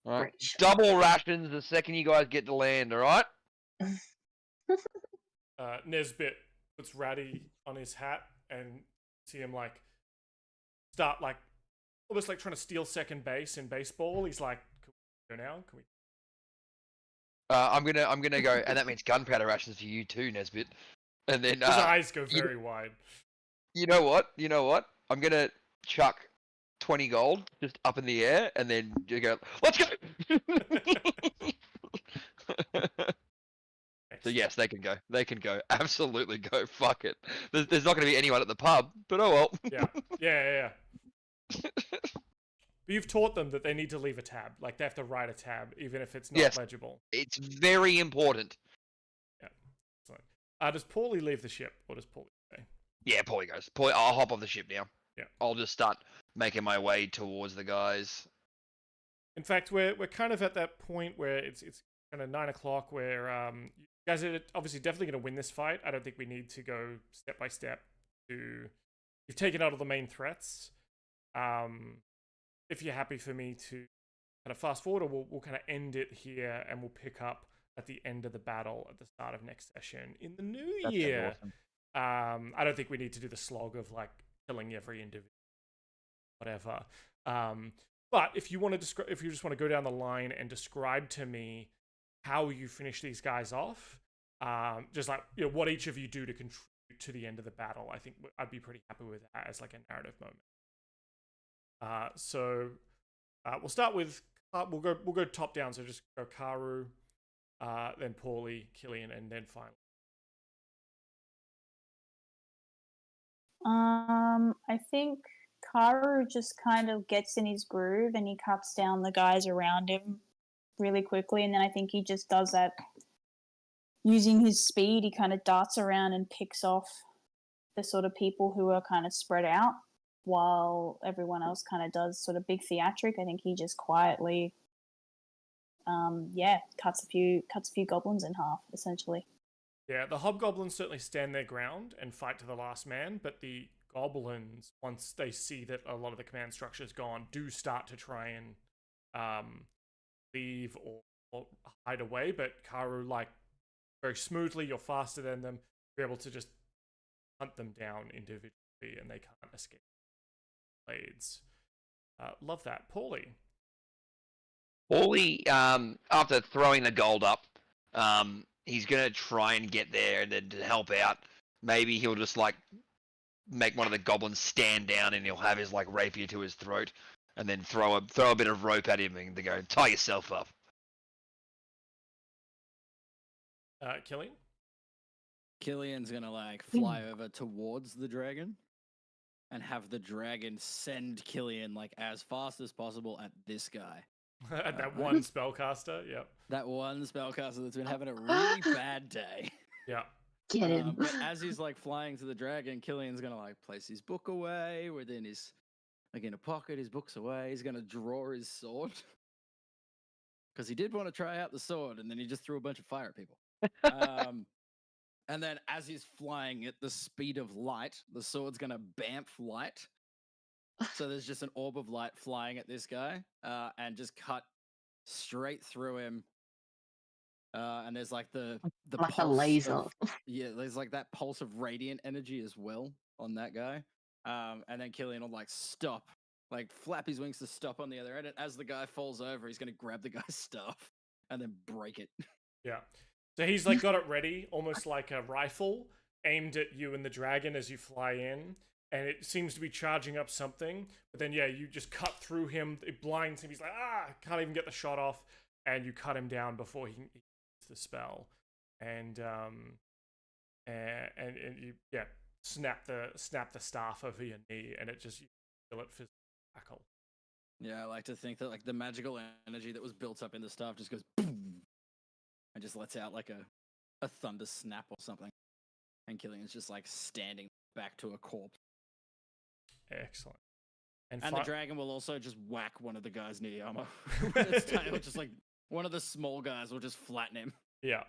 All right. Double rations the second you guys get to land. All right. Nesbit puts Ratty on his hat and see him like start like almost like trying to steal second base in baseball. He's like, "Can we go now? Can we?" I'm gonna go, and that means gunpowder rations for you too, Nesbit. And then His eyes go very wide. You know what? I'm gonna chuck 20 gold just up in the air, and then you go, let's go. So yes, they can go. They can go. Absolutely go. Fuck it. There's not going to be anyone at the pub, but oh well. Yeah. But you've taught them that they need to leave a tab. Like, they have to write a tab, even if it's not legible. It's very important. Yeah. Excellent. Does Paulie leave the ship, or does Paulie stay? Yeah, Paulie goes. I'll hop off the ship now. Yeah. I'll just start making my way towards the guys. In fact, we're kind of at that point where it's kind of 9 o'clock, where you guys are obviously definitely going to win this fight. I don't think we need to go step by step to... You've taken out all the main threats. If you're happy for me to kind of fast forward, or we'll kind of end it here, and we'll pick up at the end of the battle at the start of next session in the new year. Awesome. I don't think we need to do the slog of like killing every individual, whatever. But if you want to if you just want to go down the line and describe to me how you finish these guys off, just like, you know, what each of you do to contribute to the end of the battle, I think I'd be pretty happy with that as like a narrative moment. So we'll start with we'll go top down. So just go Karu, then Paulie, Killian, and then finally. I think Karu just kind of gets in his groove and he cuts down the guys around him really quickly, and then I think he just does that using his speed. He kind of darts around and picks off the sort of people who are kind of spread out, while everyone else kind of does sort of big theatric. I think he just quietly, cuts a few goblins in half, essentially. Yeah, the hobgoblins certainly stand their ground and fight to the last man, but the goblins, once they see that a lot of the command structure is gone, do start to try and leave or hide away. But Karu, like, very smoothly, you're faster than them, you're able to just hunt them down individually, and they can't escape blades. Love that. Paulie, after throwing the gold up, he's gonna try and get there, and then to help out, maybe he'll just like make one of the goblins stand down, and he'll have his like rapier to his throat, and then throw a bit of rope at him, and they go, tie yourself up. Killian? Killian's gonna like fly over towards the dragon and have the dragon send Killian like as fast as possible at this guy. At that one spellcaster, yep. That one spellcaster that's been having a really bad day. Yeah. Get him. But as he's like flying to the dragon, Killian's gonna like place his book away within his, like in a pocket, his book's away. He's gonna draw his sword. Because he did want to try out the sword, and then he just threw a bunch of fire at people. And then as he's flying at the speed of light, the sword's gonna bamf light. So there's just an orb of light flying at this guy, and just cut straight through him. And there's like the like a laser. There's like that pulse of radiant energy as well on that guy. And then Killian will like stop, like flap his wings to stop on the other end. And as the guy falls over, he's gonna grab the guy's stuff and then break it. Yeah. So he's like got it ready, almost like a rifle, aimed at you and the dragon as you fly in. And it seems to be charging up something. But then, yeah, you just cut through him. It blinds him. He's like, can't even get the shot off. And you cut him down before he gets the spell. And you, snap the staff over your knee. And it just, you feel it physically crackle. Yeah, I like to think that like the magical energy that was built up in the staff just goes boom. And just lets out like a a thunder snap or something, and Killian's just like standing back to a corpse. Excellent. And the dragon will also just whack one of the guys near Yama with its tail. Just like one of the small guys will just flatten him. Yeah.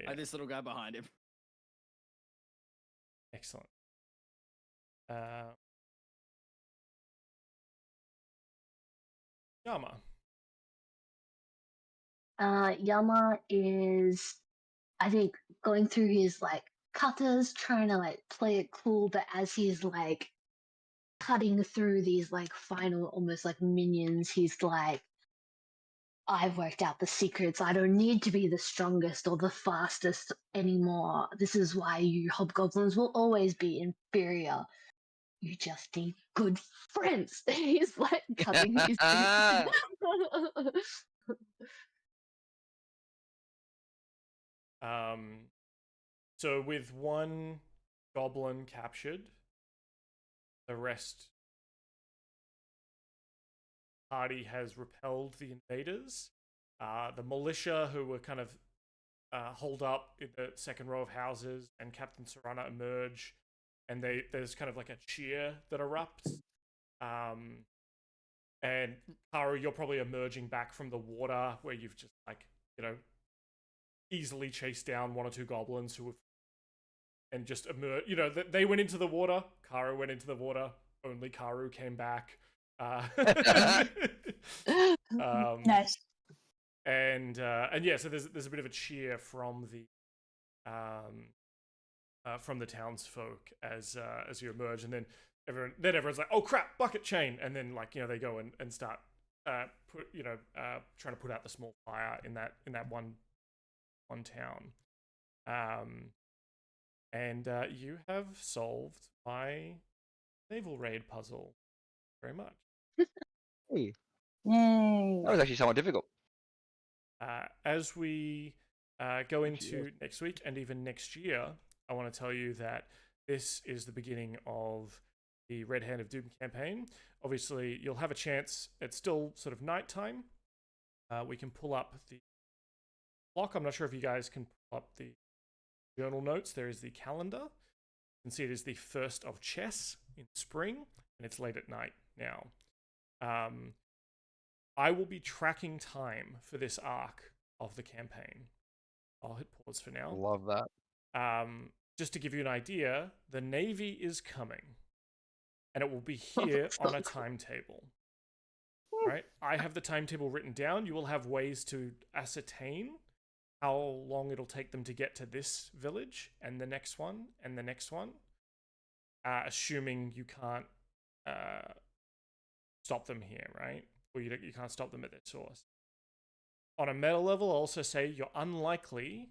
Like this little guy behind him. Excellent. Yama. Yama is, I think, going through his like cutters, trying to like play it cool, but as he's like cutting through these like final almost like minions, he's like, I've worked out the secrets. I don't need to be the strongest or the fastest anymore. This is why you hobgoblins will always be inferior. You just need good friends. He's like cutting his So with one goblin captured, the rest party has repelled the invaders. The militia, who were kind of holed up in the second row of houses, and Captain Serrana emerge, and there's kind of like a cheer that erupts. And Karu, you're probably emerging back from the water, where you've just like, easily chased down one or two goblins who have, and just emerged. They went into the water. Karu went into the water. Only Karu came back. Nice. And yeah, so there's a bit of a cheer from the townsfolk as you emerge, and then everyone's like, oh crap, bucket chain, and then they go and start trying to put out the small fire in that one town. And you have solved my naval raid puzzle very much. Hey. Yay. That was actually somewhat difficult. As we go into next week and even next year, I want to tell you that this is the beginning of the Red Hand of Doom campaign. Obviously, you'll have a chance. It's still sort of nighttime. We can pull up the clock. I'm not sure if you guys can pull up the journal notes. There is the calendar. You can see it is the 1st of chess in spring, and it's late at night now. I will be tracking time for this arc of the campaign. I'll hit pause for now. Love that. Just to give you an idea, the Navy is coming, and it will be here on a timetable. Right? I have the timetable written down. You will have ways to ascertain how long it'll take them to get to this village, and the next one, and the next one, assuming you can't stop them here, right? Or you can't stop them at their source. On a meta level, I'll also say you're unlikely,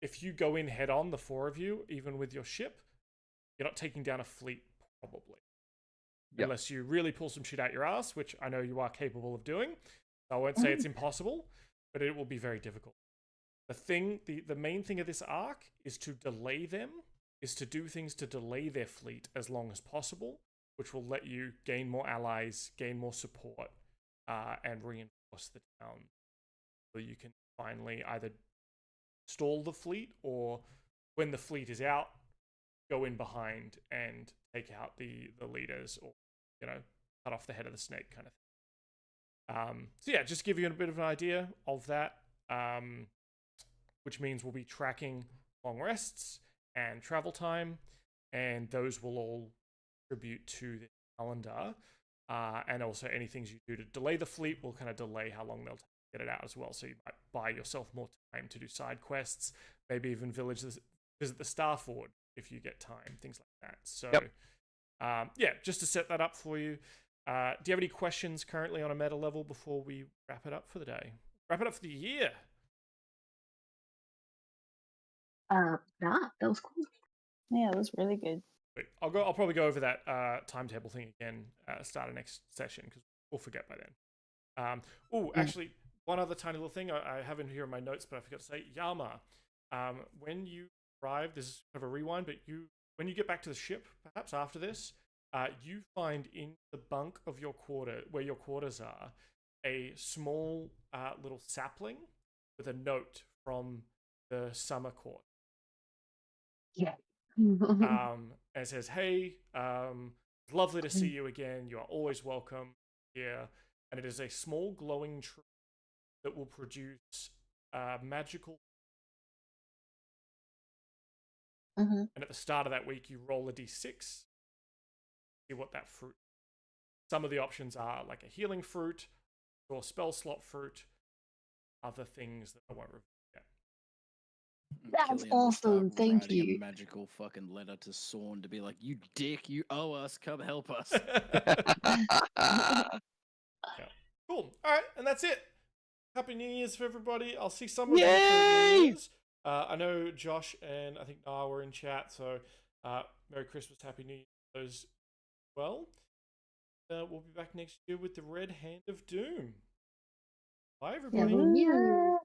if you go in head on, the 4 of you, even with your ship, you're not taking down a fleet, probably. Yep. Unless you really pull some shit out your ass, which I know you are capable of doing. I won't say it's impossible, but it will be very difficult. The main thing of this arc is to delay them, is to do things to delay their fleet as long as possible, which will let you gain more allies, gain more support, and reinforce the town. So you can finally either stall the fleet, or when the fleet is out, go in behind and take out the leaders, or cut off the head of the snake kind of thing. So yeah, just give you a bit of an idea of that, which means we'll be tracking long rests and travel time, and those will all contribute to the calendar. And also any things you do to delay the fleet will kind of delay how long they'll take to get it out as well. So you might buy yourself more time to do side quests, maybe even visit the Star Ford if you get time, things like that. So yeah, just to set that up for you. Do you have any questions currently on a meta level before we wrap it up for the day? Wrap it up for the year. Nah, that was cool. Yeah, it was really good. I'll probably go over that timetable thing again start of next session, because we'll forget by then. Actually, one other tiny little thing I have in here in my notes, but I forgot to say. Yama, when you arrive, this is kind of a rewind, but when you get back to the ship, perhaps after this, you find in the bunk of your where your quarters are, a small little sapling with a note from the summer court. Yeah. And it says, "Hey, lovely to see you again. You are always welcome here." And it is a small glowing tree that will produce magical. And at the start of that week, you roll a d6. See what that fruit. Some of the options are like a healing fruit, or spell slot fruit, other things that I won't reveal yet. That's Killian will start awesome. Thank writing you. A magical fucking letter to Sorn to be like, "You dick, you owe us. Come help us." Yeah. Cool. All right, and that's it. Happy New Year's for everybody. I'll see some of you for New Year's. I know Josh and I think Nah were in chat, so Merry Christmas, Happy New Year to those as well. We'll be back next year with the Red Hand of Doom. Bye, everybody. Yeah.